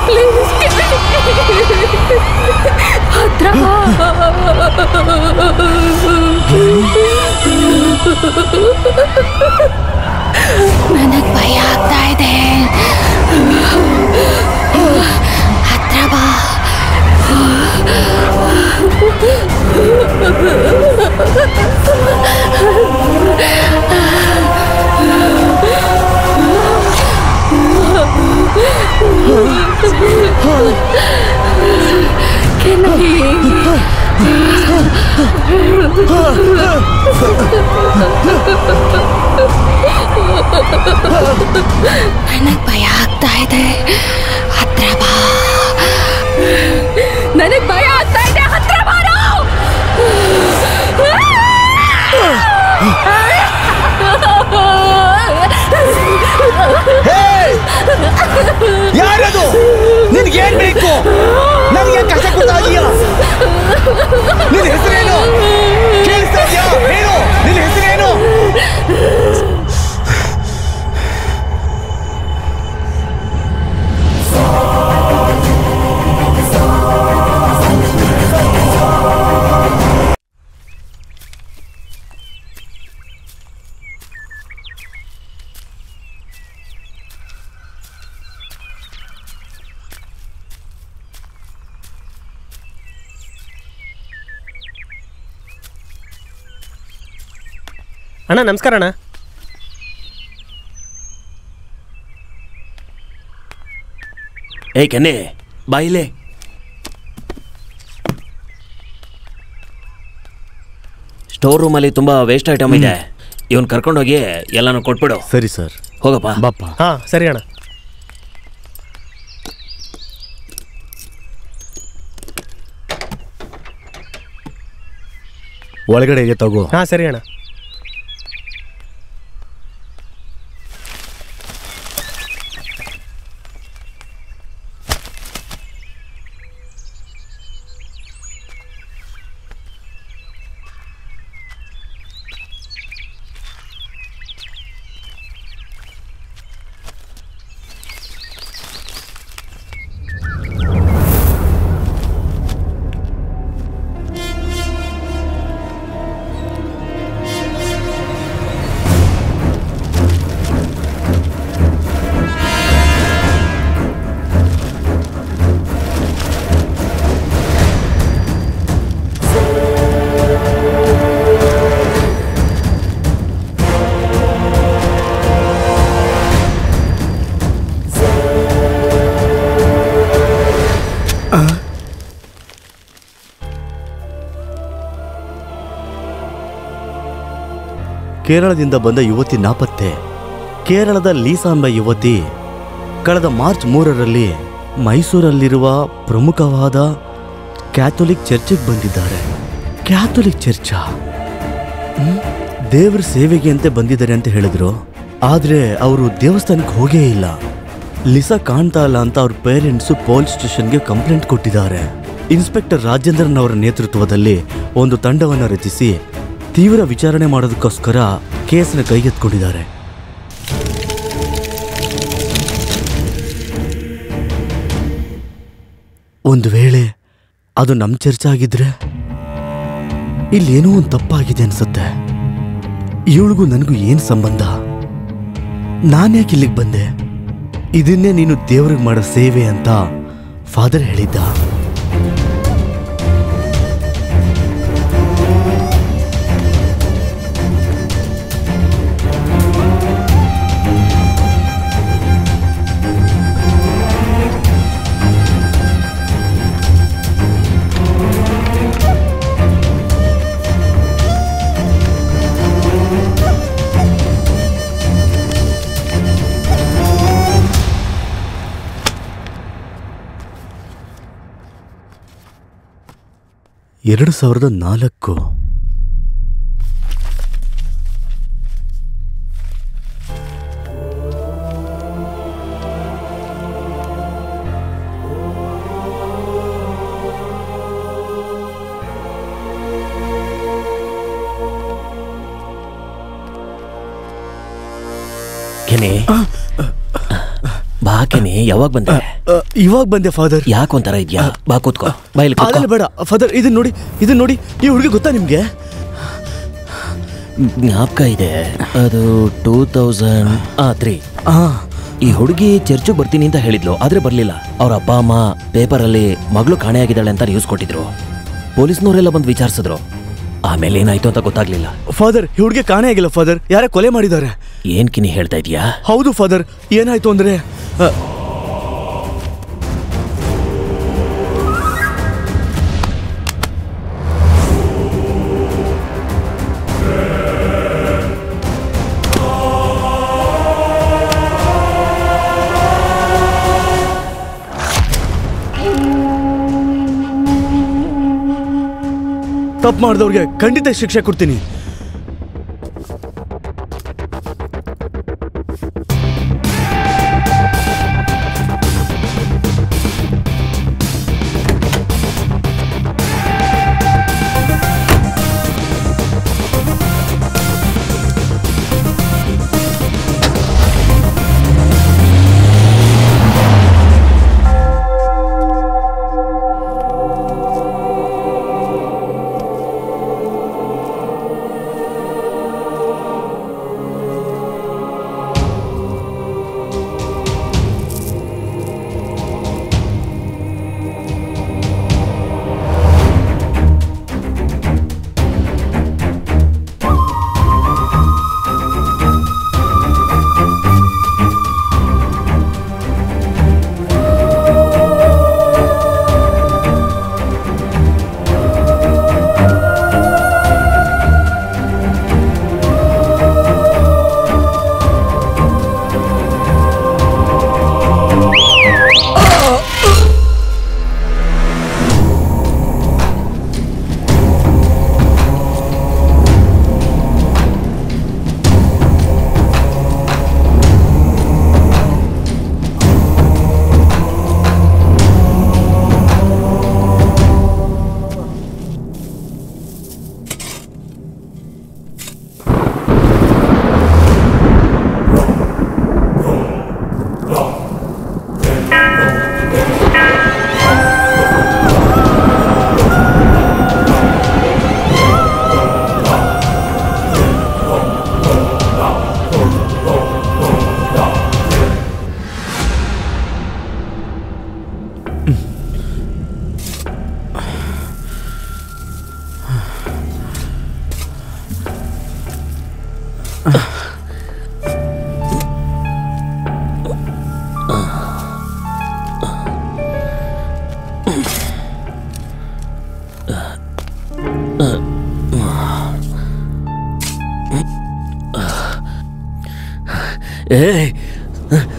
ಪ್ಲೀಸ್ ಹತ್ರ ನನಗೆ ಭಯ ಆಗ್ತಾ ಇದೆ. ಹತ್ರ ಬಾ. ನನಗೆ ಭಯ ಆಗ್ತಾ ಇದೆ. ಹತ್ರ ಬಾ. ನನಗೆ ಭಯ ಆಗ್ತಾ ಇದೆ. ಹತ್ರ ಬಾರೋ. ಯಾರದು? ನಿನ್ಗೇನ್ ಬೇಕು? ನನಗೆ ಕಷ್ಟ ಕೊಡ್ತಾ ಇದೀಯಾ? ನಿನ್ನ ಹೆಸರೇನು? ಕೇಳಿಸ್ತಾ ಇದೆಯಾ? ಹೇಳು, ನಿನ್ನ ಹೆಸರೇನು? ಅಣ್ಣ ನಮಸ್ಕಾರ ಅಣ್ಣ. ಏಯ್ ಕೆನ್ನೆ ಬಾಯಿಲೆ. ಸ್ಟೋರ್ ರೂಮಲ್ಲಿ ತುಂಬಾ ವೇಸ್ಟ್ ಐಟಮ್ ಇದೆ. ಇವನ್ ಕರ್ಕೊಂಡೋಗಿ ಎಲ್ಲಾನು ಕೊಟ್ಬಿಡು. ಸರಿ ಸರ್. ಹೋಗಪ್ಪ. ಬಾಪ್ಪ. ಹಾ ಸರಿ ಅಣ್ಣ. ಒಳಗಡೆ ಇದೆ ತಗೋ. ಹಾ ಸರಿ ಅಣ್ಣ. ಕೇರಳದಿಂದ ಬಂದ ಯುವತಿ ನಾಪತ್ತೆ. ಕೇರಳದ ಲೀಸಾ ಎಂಬ ಯುವತಿ ಕಳೆದ ಮಾರ್ಚ್ 3ರಲ್ಲಿ ಮೈಸೂರಲ್ಲಿರುವ ಪ್ರಮುಖವಾದ ಕ್ಯಾಥೋಲಿಕ್ ಚರ್ಚಿಗೆ ಬಂದಿದ್ದಾರೆ. ಕ್ಯಾಥೋಲಿಕ್ ಚರ್ಚಾ? ದೇವರ ಸೇವೆಗೆ ಅಂತ ಬಂದಿದ್ದಾರೆ ಅಂತ ಹೇಳಿದ್ರು. ಆದರೆ ಅವರು ದೇವಸ್ಥಾನಕ್ಕೆ ಹೋಗೇ ಇಲ್ಲ. ಲಿಸಾ ಕಾಣ್ತಾ ಇಲ್ಲ ಅಂತ ಅವ್ರ ಪೇರೆಂಟ್ಸು ಪೊಲೀಸ್ ಸ್ಟೇಷನ್ಗೆ ಕಂಪ್ಲೇಂಟ್ ಕೊಟ್ಟಿದ್ದಾರೆ. ಇನ್ಸ್ಪೆಕ್ಟರ್ ರಾಜೇಂದ್ರನ್ ಅವರ ನೇತೃತ್ವದಲ್ಲಿ ಒಂದು ತಂಡವನ್ನು ರಚಿಸಿ ತೀವ್ರ ವಿಚಾರಣೆ ಮಾಡೋದಕ್ಕೋಸ್ಕರ ಕೇಸನ್ನ ಕೈಗೆತ್ತಿಕೊಂಡಿದ್ದಾರೆ. ಒಂದು ವೇಳೆ ಅದು ನಮ್ಮ ಚರ್ಚೆ ಆಗಿದ್ರೆ ಇಲ್ಲೇನೋ ಒಂದು ತಪ್ಪಾಗಿದೆ ಅನ್ಸುತ್ತೆ. ಇವಳಿಗೂ ನನಗೂ ಏನ್ ಸಂಬಂಧ? ನಾನ್ಯಾಕೆ ಇಲ್ಲಿಗೆ ಬಂದೆ? ಇದನ್ನೇ ನೀನು ದೇವ್ರಿಗೆ ಮಾಡೋ ಸೇವೆ ಅಂತ ಫಾದರ್ ಹೇಳಿದ್ದ. 2004. ಕೆನೆ ಬಾ ಕೆನೆ, ಯಾವಾಗ ಬಂದೆ? ಇವಾಗ ಬಂದೆ ಫಾದರ್. ಯಾಕೊಂತರ ಇದ್ಯಾ? ಬಾ ಕೂತ್ಕೋ, ಬಾಯಲ್ಲಿ ಆಗಲ್ಲ ಬೇಡ ಫಾದರ್. ಇದನ್ನ ನೋಡಿ ಈ ಹುಡುಗಿ ಗೊತ್ತಾ ನಿಮ್ಗೆ? ಜ್ಞಾಪಕ ಇದೆ, ಅದು 2003. ಈ ಹುಡುಗಿ ಚರ್ಚಿಗೆ ಬರ್ತೀನಿ ಅಂತ ಹೇಳಿದ್ಲು, ಆದ್ರೆ ಬರ್ಲಿಲ್ಲ. ಅವ್ರ ಅಪ್ಪ ಅಮ್ಮ ಪೇಪರಲ್ಲಿ ಮಗಳು ಕಾಣೆಯಾಗಿದ್ದಾಳೆ ಅಂತ ನ್ಯೂಸ್ ಕೊಟ್ಟಿದ್ರು. ಪೊಲೀಸ್ನವರೆಲ್ಲ ಬಂದು ವಿಚಾರಿಸಿದ್ರು. ಆಮೇಲೆ ಏನಾಯ್ತು ಅಂತ ಗೊತ್ತಾಗ್ಲಿಲ್ಲ. ಫಾದರ್, ಈ ಹುಡುಗಿ ಕಾಣೆ ಆಗಿಲ್ಲ ಫಾದರ್. ಯಾರ ಕೊಲೆ ಮಾಡಿದ್ದಾರೆ. ಏನ್ ಕಿನಿ ಹೇಳ್ತಾ ಇದೀಯಾ? ಹೌದು ಫಾದರ್. ಏನಾಯ್ತು ಅಂದ್ರೆ ತಪ್ಪು ಮಾಡಿದವ್ರಿಗೆ ಖಂಡಿತ ಶಿಕ್ಷೆ ಕೊಡ್ತೀನಿ.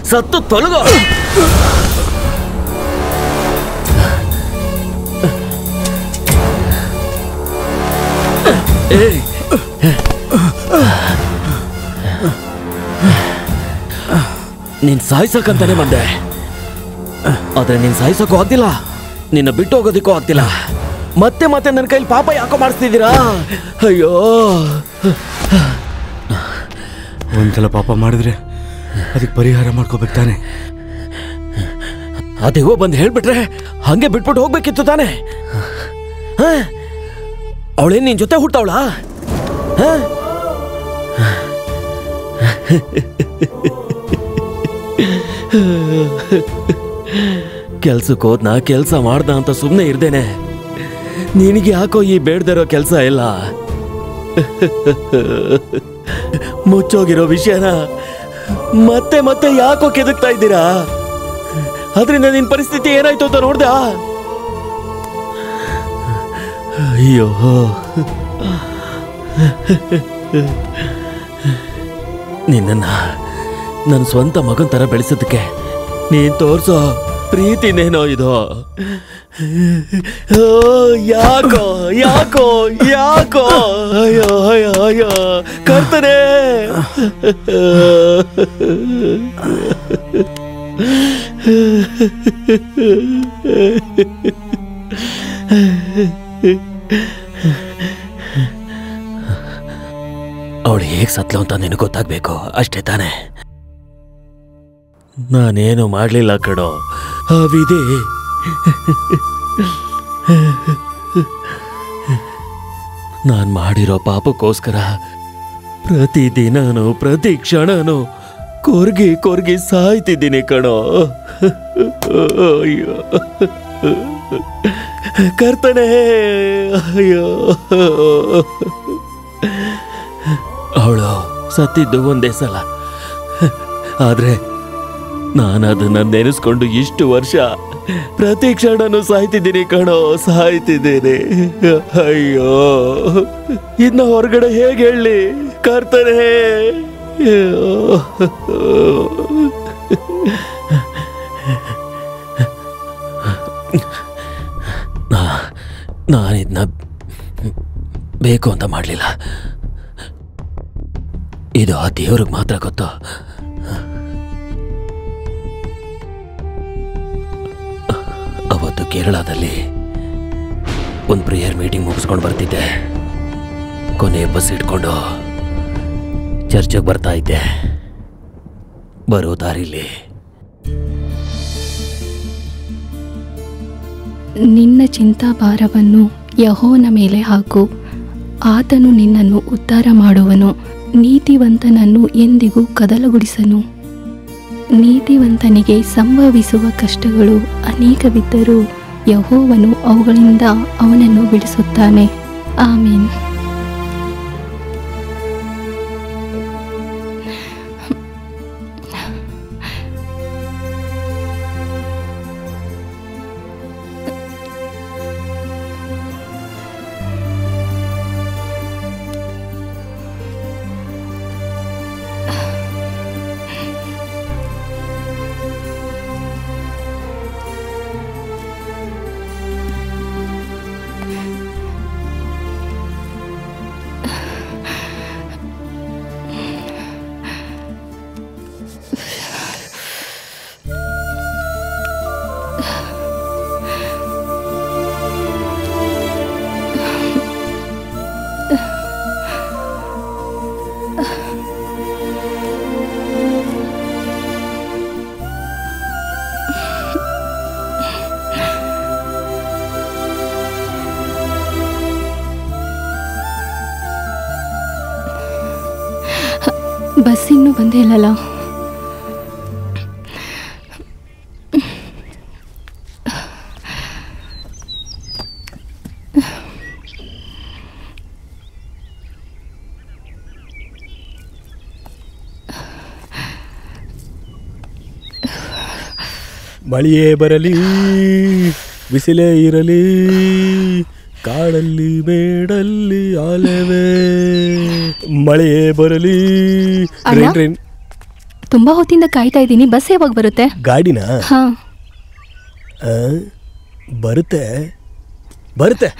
ಸತ್ತು ತೊಲಗೋ. ನೀನ್ ಸಾಯಿಸಕ್ಕಂತಾನೆ ಬಂದೆ, ಆದ್ರೆ ನೀನ್ ಸಾಯಿಸಕ್ಕೂ ಆಗ್ತಿಲ್ಲ, ನಿನ್ನ ಬಿಟ್ಟು ಹೋಗೋದಿಕ್ಕೂ ಆಗ್ತಿಲ್ಲ. ಮತ್ತೆ ಮತ್ತೆ ನನ್ನ ಕೈಲಿ ಪಾಪ ಯಾಕೋ ಮಾಡಿಸ್ತಿದ್ದೀರಾ? ಅಯ್ಯೋ, ಒಂದ್ಸಲ ಪಾಪ ಮಾಡಿದ್ರೆ ಅದಕ್ಕೆ ಪರಿಹಾರ ಮಾಡ್ಕೋಬೇಕು ತಾನೆ. ಅದೇವೋ ಬಂದು ಹೇಳ್ಬಿಟ್ರೆ ಹಂಗೆ ಬಿಟ್ಬಿಟ್ಟು ಹೋಗ್ಬೇಕಿತ್ತು ತಾನೆ. ಅವಳೇನ್ ನಿನ್ ಜೊತೆ ಹುಟ್ಟವಳ? ಕೆಲ್ಸಕ್ಕೆ ಹೋದ್ನ, ಕೆಲ್ಸ ಮಾಡ್ದ ಅಂತ ಸುಮ್ಮನೆ ಇರ್ದೇನೆ ನಿನಗೆ ಯಾಕೋ ಈ ಬೇಡ್ದಿರೋ ಕೆಲ್ಸ ಇಲ್ಲ. ಮುಚ್ಚೋಗಿರೋ ವಿಷಯನ ಮತ್ತೆ ಮತ್ತೆ ಯಾಕೋ ಕೆದಕ್ತಾ ಇದ್ದೀರಾ? ಅದರಿಂದ ನಿನ್ ಪರಿಸ್ಥಿತಿ ಏನಾಯ್ತು ಅಂತ ನೋಡ್ದ? ಅಯ್ಯೋ, ನಿನ್ನ ನನ್ನ ಸ್ವಂತ ಮಗನ್ ತರ ಬೆಳೆಸೋದಕ್ಕೆ ನೀನ್ ತೋರ್ಸೋ ಪ್ರೀತಿನೇನೋ ಇದು. ಯಾಕೋ ಯಾಕೋ ಯಾಕೋ ಅಯ್ಯೋ ಅಯ್ಯೋ ಅಯ್ಯೋ ಕರ್ತನೇ. ಅವಳು ಹೇಗ್ ಸತ್ಲು ಅಂತ ನಿನಗೆ ಗೊತ್ತಾಗ್ಬೇಕು ಅಷ್ಟೇ ತಾನೆ. ನಾನೇನು ಮಾಡ್ಲಿಲ್ಲ ಕಣೋ, ಆ ವಿಧಿ ನಾನ್ ಮಾಡಿರೋ ಪಾಪಕ್ಕೋಸ್ಕರ ಪ್ರತಿದಿನನೂ ಪ್ರತಿ ಕ್ಷಣನೂ ಕೊರ್ಗಿ ಕೊರ್ಗಿ ಸಾಯ್ತಿದ್ದೀನಿ ಕಣೋ. ಅಯ್ಯೋ ಕರ್ತನೇ, ಅಯ್ಯೋ. ಅವಳು ಸತ್ತಿದ್ದು ಒಂದೇ ಸಲ, ಆದ್ರೆ ನಾನದನ್ನ ನೆನೆಸ್ಕೊಂಡು ಇಷ್ಟು ವರ್ಷ ಪ್ರತಿ ಕ್ಷಣನೂ ಸಾಯ್ತಿದ್ದೀನಿ ಕಣೋ, ಸಾಯ್ತಿದ್ದೀನಿ. ಅಯ್ಯೋ ಇನ್ನ ಹೊರಗಡೆ ಹೇಗೆ ಹೇಳಿ ಕರ್ತನೇ. ನಾನಿದ್ನ ಬೇಕು ಅಂತ ಮಾಡಲಿಲ್ಲ. ಇದು ಆ ದೇವ್ರಿಗೆ ಮಾತ್ರ ಗೊತ್ತು. ಅವತ್ತು ಕೇರಳದಲ್ಲಿ ಒಂದು ಪ್ರೇಯರ್ ಮೀಟಿಂಗ್ ಮುಗಿಸ್ಕೊಂಡು ಬರ್ತಿದ್ದೆ. ಕೊನೆ ಬಸ್ ಇಟ್ಕೊಂಡು ಚರ್ಚ್ಗೆ ಬರ್ತಾ ಇದ್ದೆ. ಬರೋ ದಾರಿಲಿ ನಿನ್ನ ಚಿಂತಾಭಾರವನ್ನು ಯೆಹೋವನ ಮೇಲೆ ಹಾಕು, ಆತನು ನಿನ್ನನ್ನು ಉದ್ಧಾರ ಮಾಡುವನು. ನೀತಿವಂತನನ್ನು ಎಂದಿಗೂ ಕದಲಗೊಳಿಸನು. ನೀತಿವಂತನಿಗೆ ಸಂಭವಿಸುವ ಕಷ್ಟಗಳು ಅನೇಕವಿದ್ದರೂ ಯೆಹೋವನು ಅವುಗಳಿಂದ ಅವನನ್ನು ಬಿಡಿಸುತ್ತಾನೆ. ಆಮೆನ್. ಬಸ್ ಇನ್ನೂ ಬಂದೇ ಇಲ್ಲಲ್ಲ. ಮಳೆಯೇ ಬರಲಿ ಬಿಸಿಲೇ ಇರಲಿ, ಕಾಡಲ್ಲಿ ಮೇಡಲ್ಲಿ ಆಲೆವೆ. ಮಳೆಯೇ ಬರಲಿ. ತುಂಬಾ ಹೊತ್ತಿಂದ ಕಾಯ್ತಾ ಇದ್ದೀನಿ. ಬಸ್ ಯಾವಾಗ ಬರುತ್ತೆ? ಗಾಡಿನ ಹಾ ಬರುತ್ತೆ ಬರುತ್ತೆ.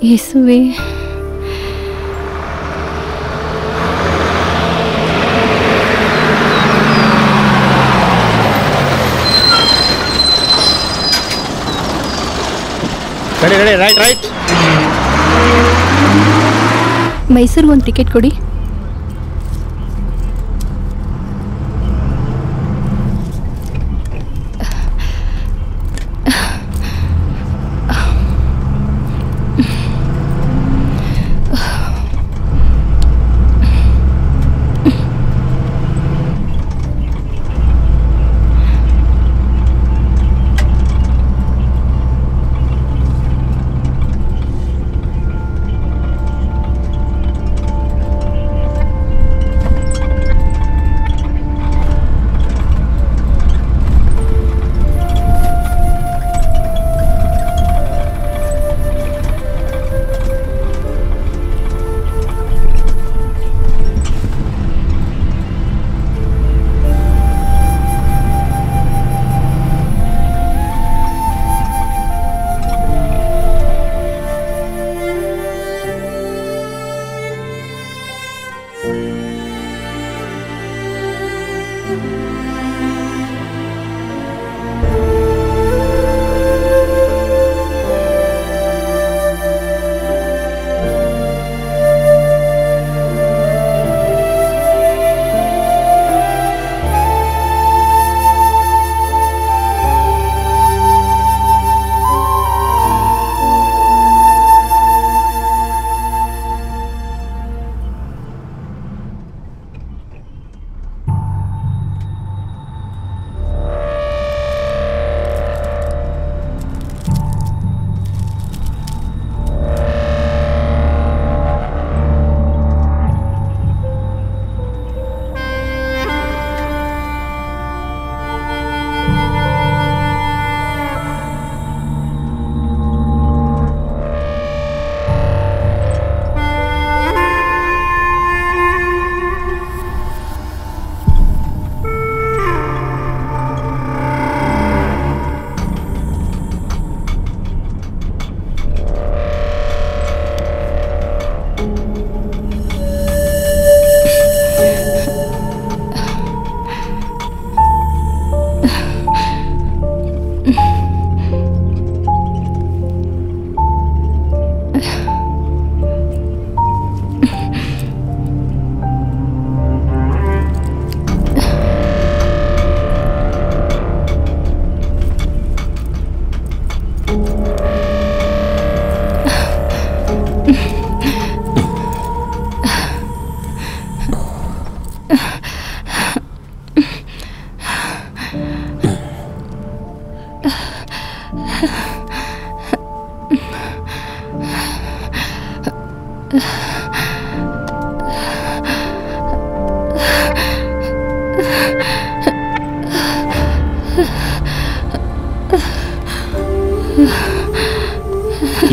ಯೇಸುವೇ, ರೈಟ್. ಮೈಸೂರಿಗೆ ಒಂದು ಟಿಕೆಟ್ ಕೊಡಿ.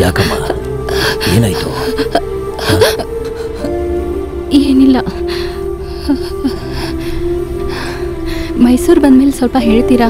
ಯಾಕಮ್ಮ ಏನಾಯ್ತು? ಏನಿಲ್ಲ. ಮೈಸೂರು ಬಂದ್ಮೇಲೆ ಸ್ವಲ್ಪ ಹೇಳ್ತೀರಾ?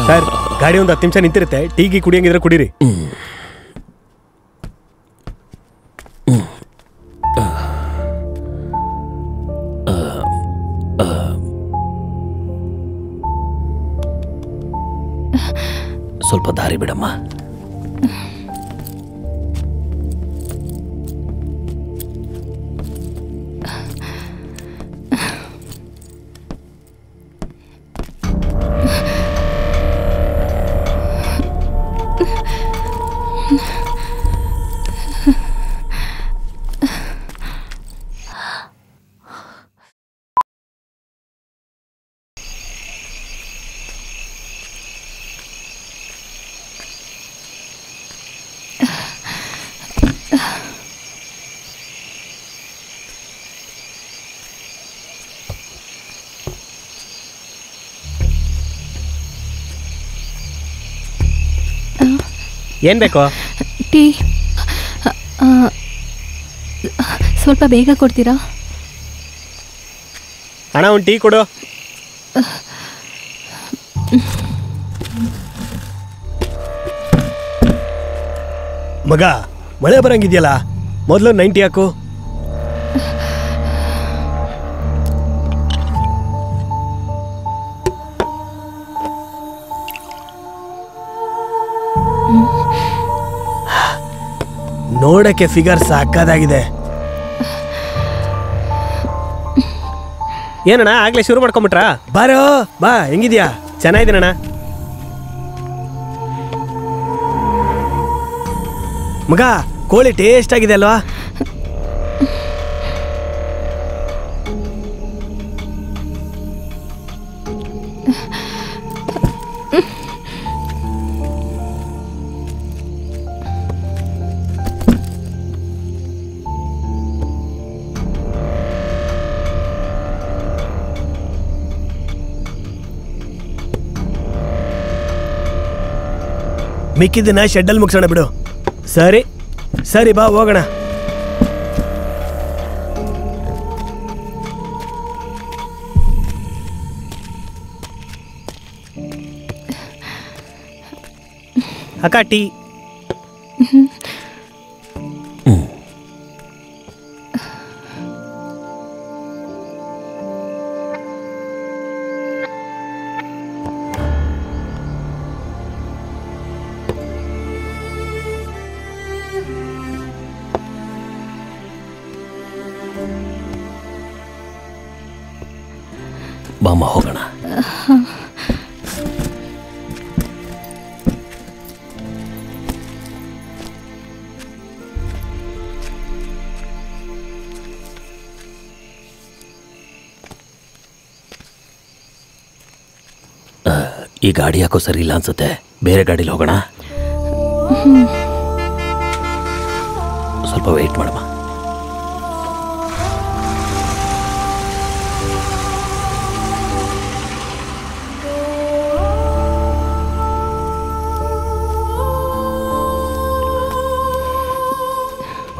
ಸರ್, ಗಾಡಿ ಒಂದು 10 ನಿಮಿಷ ನಿಂತಿರುತ್ತೆ. ಟೀಗಿ ಕುಡಿಯಂಗಿದ್ರೆ ಕುಡೀರಿ. ಸ್ವಲ್ಪ ದಾರಿ ಬಿಡಮ್ಮ. ಏನ್ ಬೇಕು? ಟೀ ಸ್ವಲ್ಪ ಬೇಗ ಕೊಡ್ತೀರಾ? ಅಣ್ಣ ಒಂದು ಟೀ ಕೊಡು. ಮಗ, ಮಳೆ ಬರಂಗಿದ್ಯಲ್ಲ, ಮೊದಲು 90 ಹಾಕು. ನೋಡಕ್ಕೆ ಫಿಗರ್ ಸಾಕಾಗಿದೆ. ಏನಣ್ಣ ಆಗ್ಲೇ ಶುರು ಮಾಡ್ಕೊಂಬಿಟ್ರಾ? ಬಾರೋ ಬಾ, ಹೆಂಗಿದ್ಯಾ? ಚೆನ್ನಾಗಿದ್ದೀನಣ್ಣ. ಮಗ, ಕೋಳಿ ಟೇಸ್ಟ್ ಆಗಿದೆ ಅಲ್ವಾ? ಮಿಕ್ಕಿದ್ದನ್ನ ಶೆಡ್ಡಲ್ಲಿ ಮುಗಿಸೋಣ ಬಿಡು. ಸರಿ ಸರಿ, ಬಾ ಹೋಗೋಣ. ಅಕ್ಕ ಟೀ. ಬಾಮ್ಮ ಹೋಗೋಣ. ಈ ಗಾಡಿ ಯಾಕೋ ಸರಿ ಇಲ್ಲ ಅನ್ಸುತ್ತೆ. ಬೇರೆ ಗಾಡಿಲಿ ಹೋಗೋಣ. ಸ್ವಲ್ಪ ವೆಯ್ಟ್ ಮಾಡಮ್ಮ.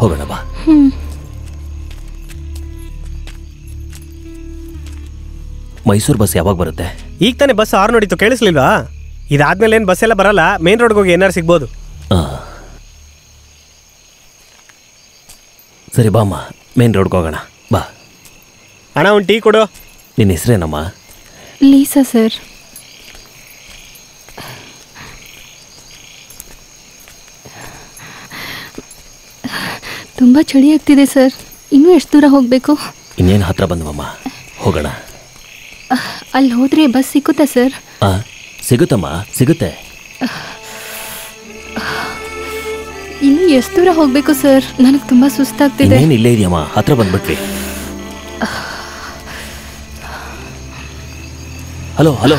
ಹೋಗೋಣ ಬಾ. ಮೈಸೂರು ಬಸ್ ಯಾವಾಗ ಬರುತ್ತೆ? ಈಗ ತಾನೇ ಬಸ್ ಆರು ನೋಡಿತ್ತು, ಕೇಳಿಸ್ಲಿಲ್ವಾ? ಇದಾದ್ಮೇಲೆ ಏನು ಬಸ್ ಎಲ್ಲ ಬರಲ್ಲ. ಮೇನ್ ರೋಡ್ಗೆ ಹೋಗಿ ಏನಾರು ಸಿಗ್ಬೋದು. ಸರಿ ಬಾಮ್ಮ, ಮೇನ್ ರೋಡ್ಗೆ ಹೋಗೋಣ ಬಾ. ಅಣ್ಣ ಒಂದು ಟೀ ಕೊಡು. ನಿನ್ನ ಹೆಸರೇನಮ್ಮ? Lisa sir. ತುಂಬ ಚಳಿ ಆಗ್ತಿದೆ ಸರ್. ಇನ್ನೂ ಎಷ್ಟು ದೂರ ಹೋಗಬೇಕು? ಇನ್ನೇನು ಹತ್ರ ಬಂದವಮ್ಮ, ಹೋಗೋಣ. ಅಲ್ಲಿ ಹೋದ್ರೆ ಬಸ್ ಸಿಕ್ಕುತ್ತಾ ಸರ್? ಸಿಗುತ್ತಮ್ಮ, ಸಿಗುತ್ತೆ. ಇನ್ನು ಎಷ್ಟು ದೂರ ಹೋಗ್ಬೇಕು ಸರ್? ನನಗೆ ತುಂಬಾ ಸುಸ್ತಾಗ್ತಿದೆ. ಇನ್ನೇನು ಇಲ್ಲೇ ಇದೆಯಮ್ಮ, ಹತ್ರ ಬಂದ್ಬಿಟ್ವಿ. Hello hello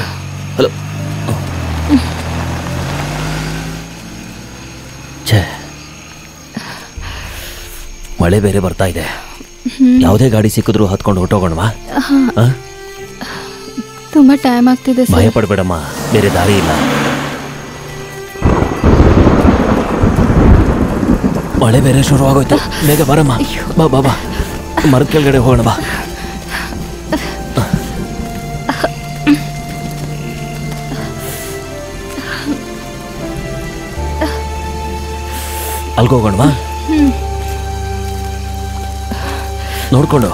hello. ಛೇ, ಮಳೆ ಬೇರೆ ಬರ್ತಾ ಇದೆ. ಯಾವುದೇ ಗಾಡಿ ಸಿಕ್ಕಿದ್ರು ಹತ್ಕೊಂಡು ಹೊಟ್ಟೋಗೋಣವಾ? ತುಂಬಾ ಟೈಮ್ ಆಗ್ತಿದೆ ಸರ್. ಭಯ ಪಡಬೇಡಮ್ಮ, ಬೇರೆ ದಾರಿ ಇಲ್ಲ. ಮಳೆ ಬೇರೆ ಶುರುವಾಗೋಯ್ತು, ಬೇಗ ಬರಮ್ಮ. ಬಾ ಬಾ ಬಾ, ಮರದ ಕೆಳಗಡೆ ಹೋಗೋಣ ಬಾ. ಅಲ್ಗೋಗೋಣವಾ? ನೋಡ್ಕೊಂಡು.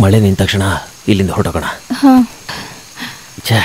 ಮಳೆ ನಿಂತ ತಕ್ಷಣ ಇಲ್ಲಿಂದ ಹೊರಟೋಗೋಣ. ಛೇ,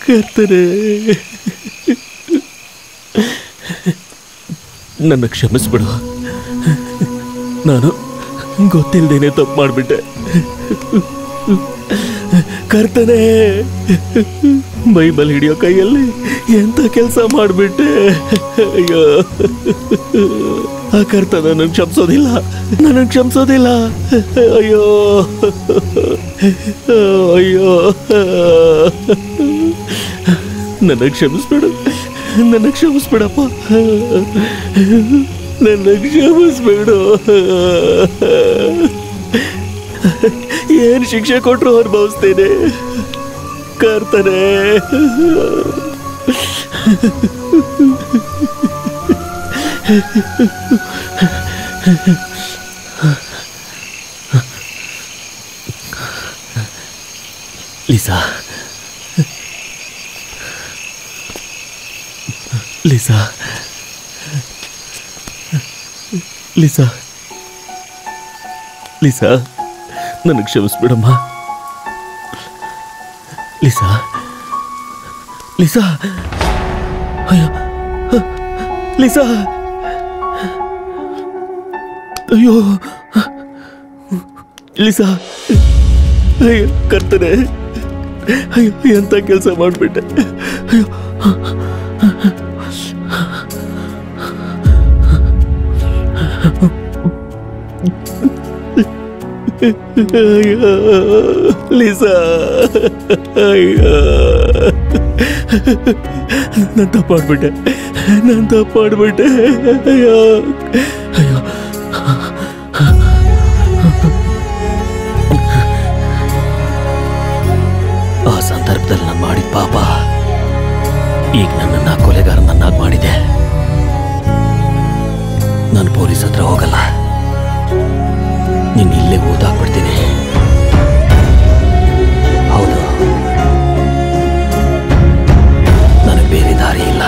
ಕರ್ತನೇ, ನನ್ನ ಕ್ಷಮಿಸ್ಬಿಡು. ನಾನು ಗೊತ್ತಿಲ್ದೇನೆ ತಪ್ಪು ಮಾಡಿಬಿಟ್ಟೆ. ಕರ್ತನೇ, ಬೈಬಲ್ ಹಿಡಿಯೋ ಕೈಯಲ್ಲಿ ಎಂತ ಕೆಲಸ ಮಾಡಿಬಿಟ್ಟೆ. ಅಯ್ಯೋ, ಆ ಕರ್ತನ ನನಗೆ ಕ್ಷಮಿಸೋದಿಲ್ಲ, ನನಗೆ ಕ್ಷಮಿಸೋದಿಲ್ಲ. ಅಯ್ಯೋ ಅಯ್ಯೋ, ನನಗೆ ಕ್ಷಮಿಸ್ಬಿಡು, ನನಗೆ ಕ್ಷಮಿಸ್ಬಿಡಪ್ಪ, ನನಗೆ ಕ್ಷಮಿಸ್ಬಿಡು. ಏನು ಶಿಕ್ಷೆ ಕೊಟ್ಟರು ಅನುಭವಿಸ್ತೇನೆ ಕರ್ತನೇ. ಲಿಸಾ, ಲಿಸಾ, ಲಿಸಾ, ಲಿಸಾ, ನನಗೆ ಕ್ಷಮಿಸ್ಬಿಡಮ್ಮ. ಲಿಸಾ, ಲಿಸಾ, ಅಯ್ಯೋ, ಲಿಸಾ, ಅಯ್ಯೋ, ಲಿಸಾ, ಅಯ್ಯೋ ಕರ್ತನೆ, ಅಯ್ಯೋ ಎಂತ ಕೆಲಸ ಮಾಡಿಬಿಟ್ಟೆ. ಅಯ್ಯೋ, ಅಯ್ಯೋ ಲಿಸಾ, ಅಯ್ಯೋ ನಾನು ತಪ್ಪಾಡ್ಬಿಟ್ಟೆ, ನಾನು ತಪ್ಪಾಡ್ಬಿಟ್ಟೆ. ಅಯ್ಯೋ ಅಯ್ಯೋ, ಆ ಸಂದರ್ಭದಲ್ಲಿ ನಾನು ಮಾಡಿದ ಪಾಪ ಈಗ ನನ್ನನ್ನು ಕೊಲೆಗಾರನನ್ನಾಗಿ ಮಾಡಿದೆ. ನಾನು ಪೊಲೀಸ್ ಹತ್ರ ಹೋಗಲ್ಲ, ನೀನು ಇಲ್ಲೇ ಓದಾಕ್ಬಿಡ್ತೀನಿ. ಹೌದು, ನನಗೆ ಬೇರೆ ದಾರಿ ಇಲ್ಲ.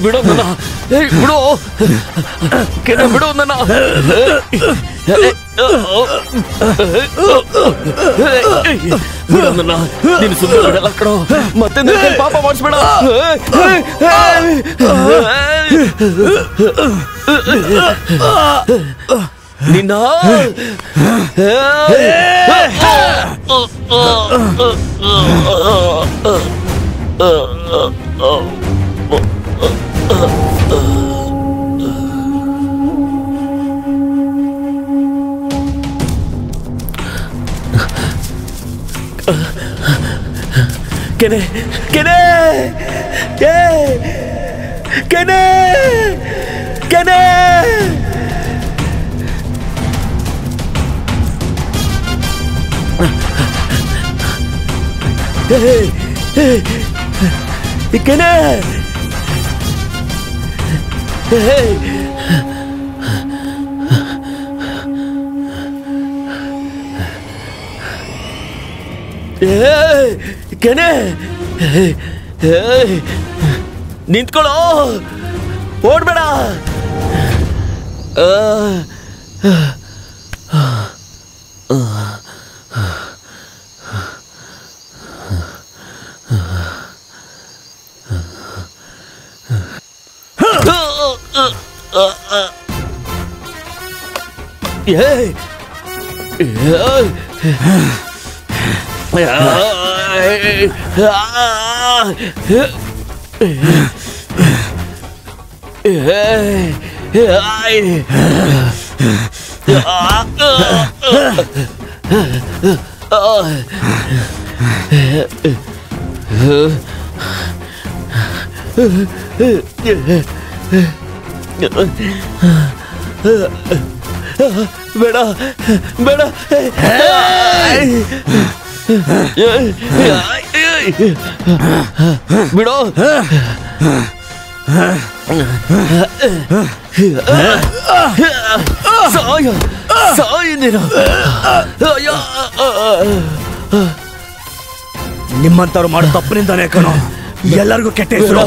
ಬಿಡೋ ನನ್ನ, ಬಿಡೋ ಕೆನೆ, ಬಿಡೋ ನನ್ನ. ಬಿಡೋ ನನ್ನ, ನೀನು ಸುಮ್ಮನೆ ಬಿಡಲ್ಲ ಕಣೋ, ಮತ್ತೆ ನನ್ನ ಕೈಲಿ ಪಾಪ ಮಾಡಿಸ್ಬೇಡ. ನಿನ್ನ ಕೆನೆ ಕೆನೆ ಕೆನೆ ಕೆನೆ ಕೆನೆ ಕೆನೆ ನಿಂತ್ಕೊಳ್ಳೋ, ಓಡ್ಬೇಡ. ಬೇಡ ಬೇಡ, ಬಿಡೋ. ಸಾಯ ಸಾಯ ನೀನು. ನಿಮ್ಮಂತವ್ರು ಮಾಡೋ ತಪ್ಪಿನಿಂದಾನೇ ಕಣೋ ಎಲ್ಲರಿಗೂ ಕೆಟ್ಟ ಹೆಸರು.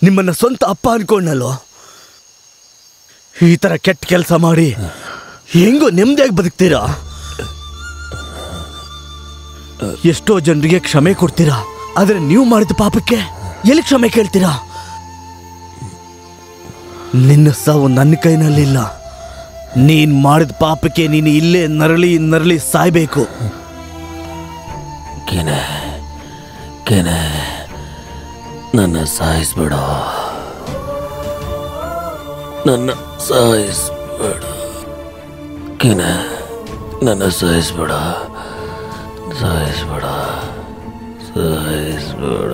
ನಿಮ್ಮನ್ನ ಸ್ವಂತ ಅಪ್ಪ ಅನ್ಕೊಂಡಲ್ಲೋ, ಈ ತರ ಕೆಟ್ಟ ಕೆಲಸ ಮಾಡಿ ಹೆಂಗೋ ನೆಮ್ಮದಿಯಾಗಿ ಬದುಕ್ತೀರಾ? ಎಷ್ಟೋ ಜನರಿಗೆ ಕ್ಷಮೆ ಕೊಡ್ತೀರಾ, ಆದ್ರೆ ನೀವು ಮಾಡಿದ ಪಾಪಕ್ಕೆ ಎಲ್ಲಿ ಕ್ಷಮೆ ಕೇಳ್ತೀರಾ? ನಿನ್ನ ಸಾವು ನನ್ನ ಕೈನಲ್ಲಿಲ್ಲ. ನೀನ್ ಮಾಡಿದ ಪಾಪಕ್ಕೆ ನೀನು ಇಲ್ಲೇ ನರಳಿ ನರಳಿ ಸಾಯ್ಬೇಕು. ಕೆನೆ ಕೆನೆ, ನನ್ನ ಸಾಯಿಸ್ಬೇಡ, ನನ್ನ ಸಾಯಿಸ್ಬೇಡ ಕೆನೆ. ನನ್ನ ಸಾಯಿಸ್ಬೇಡ ಸಾಯಿಸ್ಬೇಡ ಸಾಯಿಸ್ಬೇಡ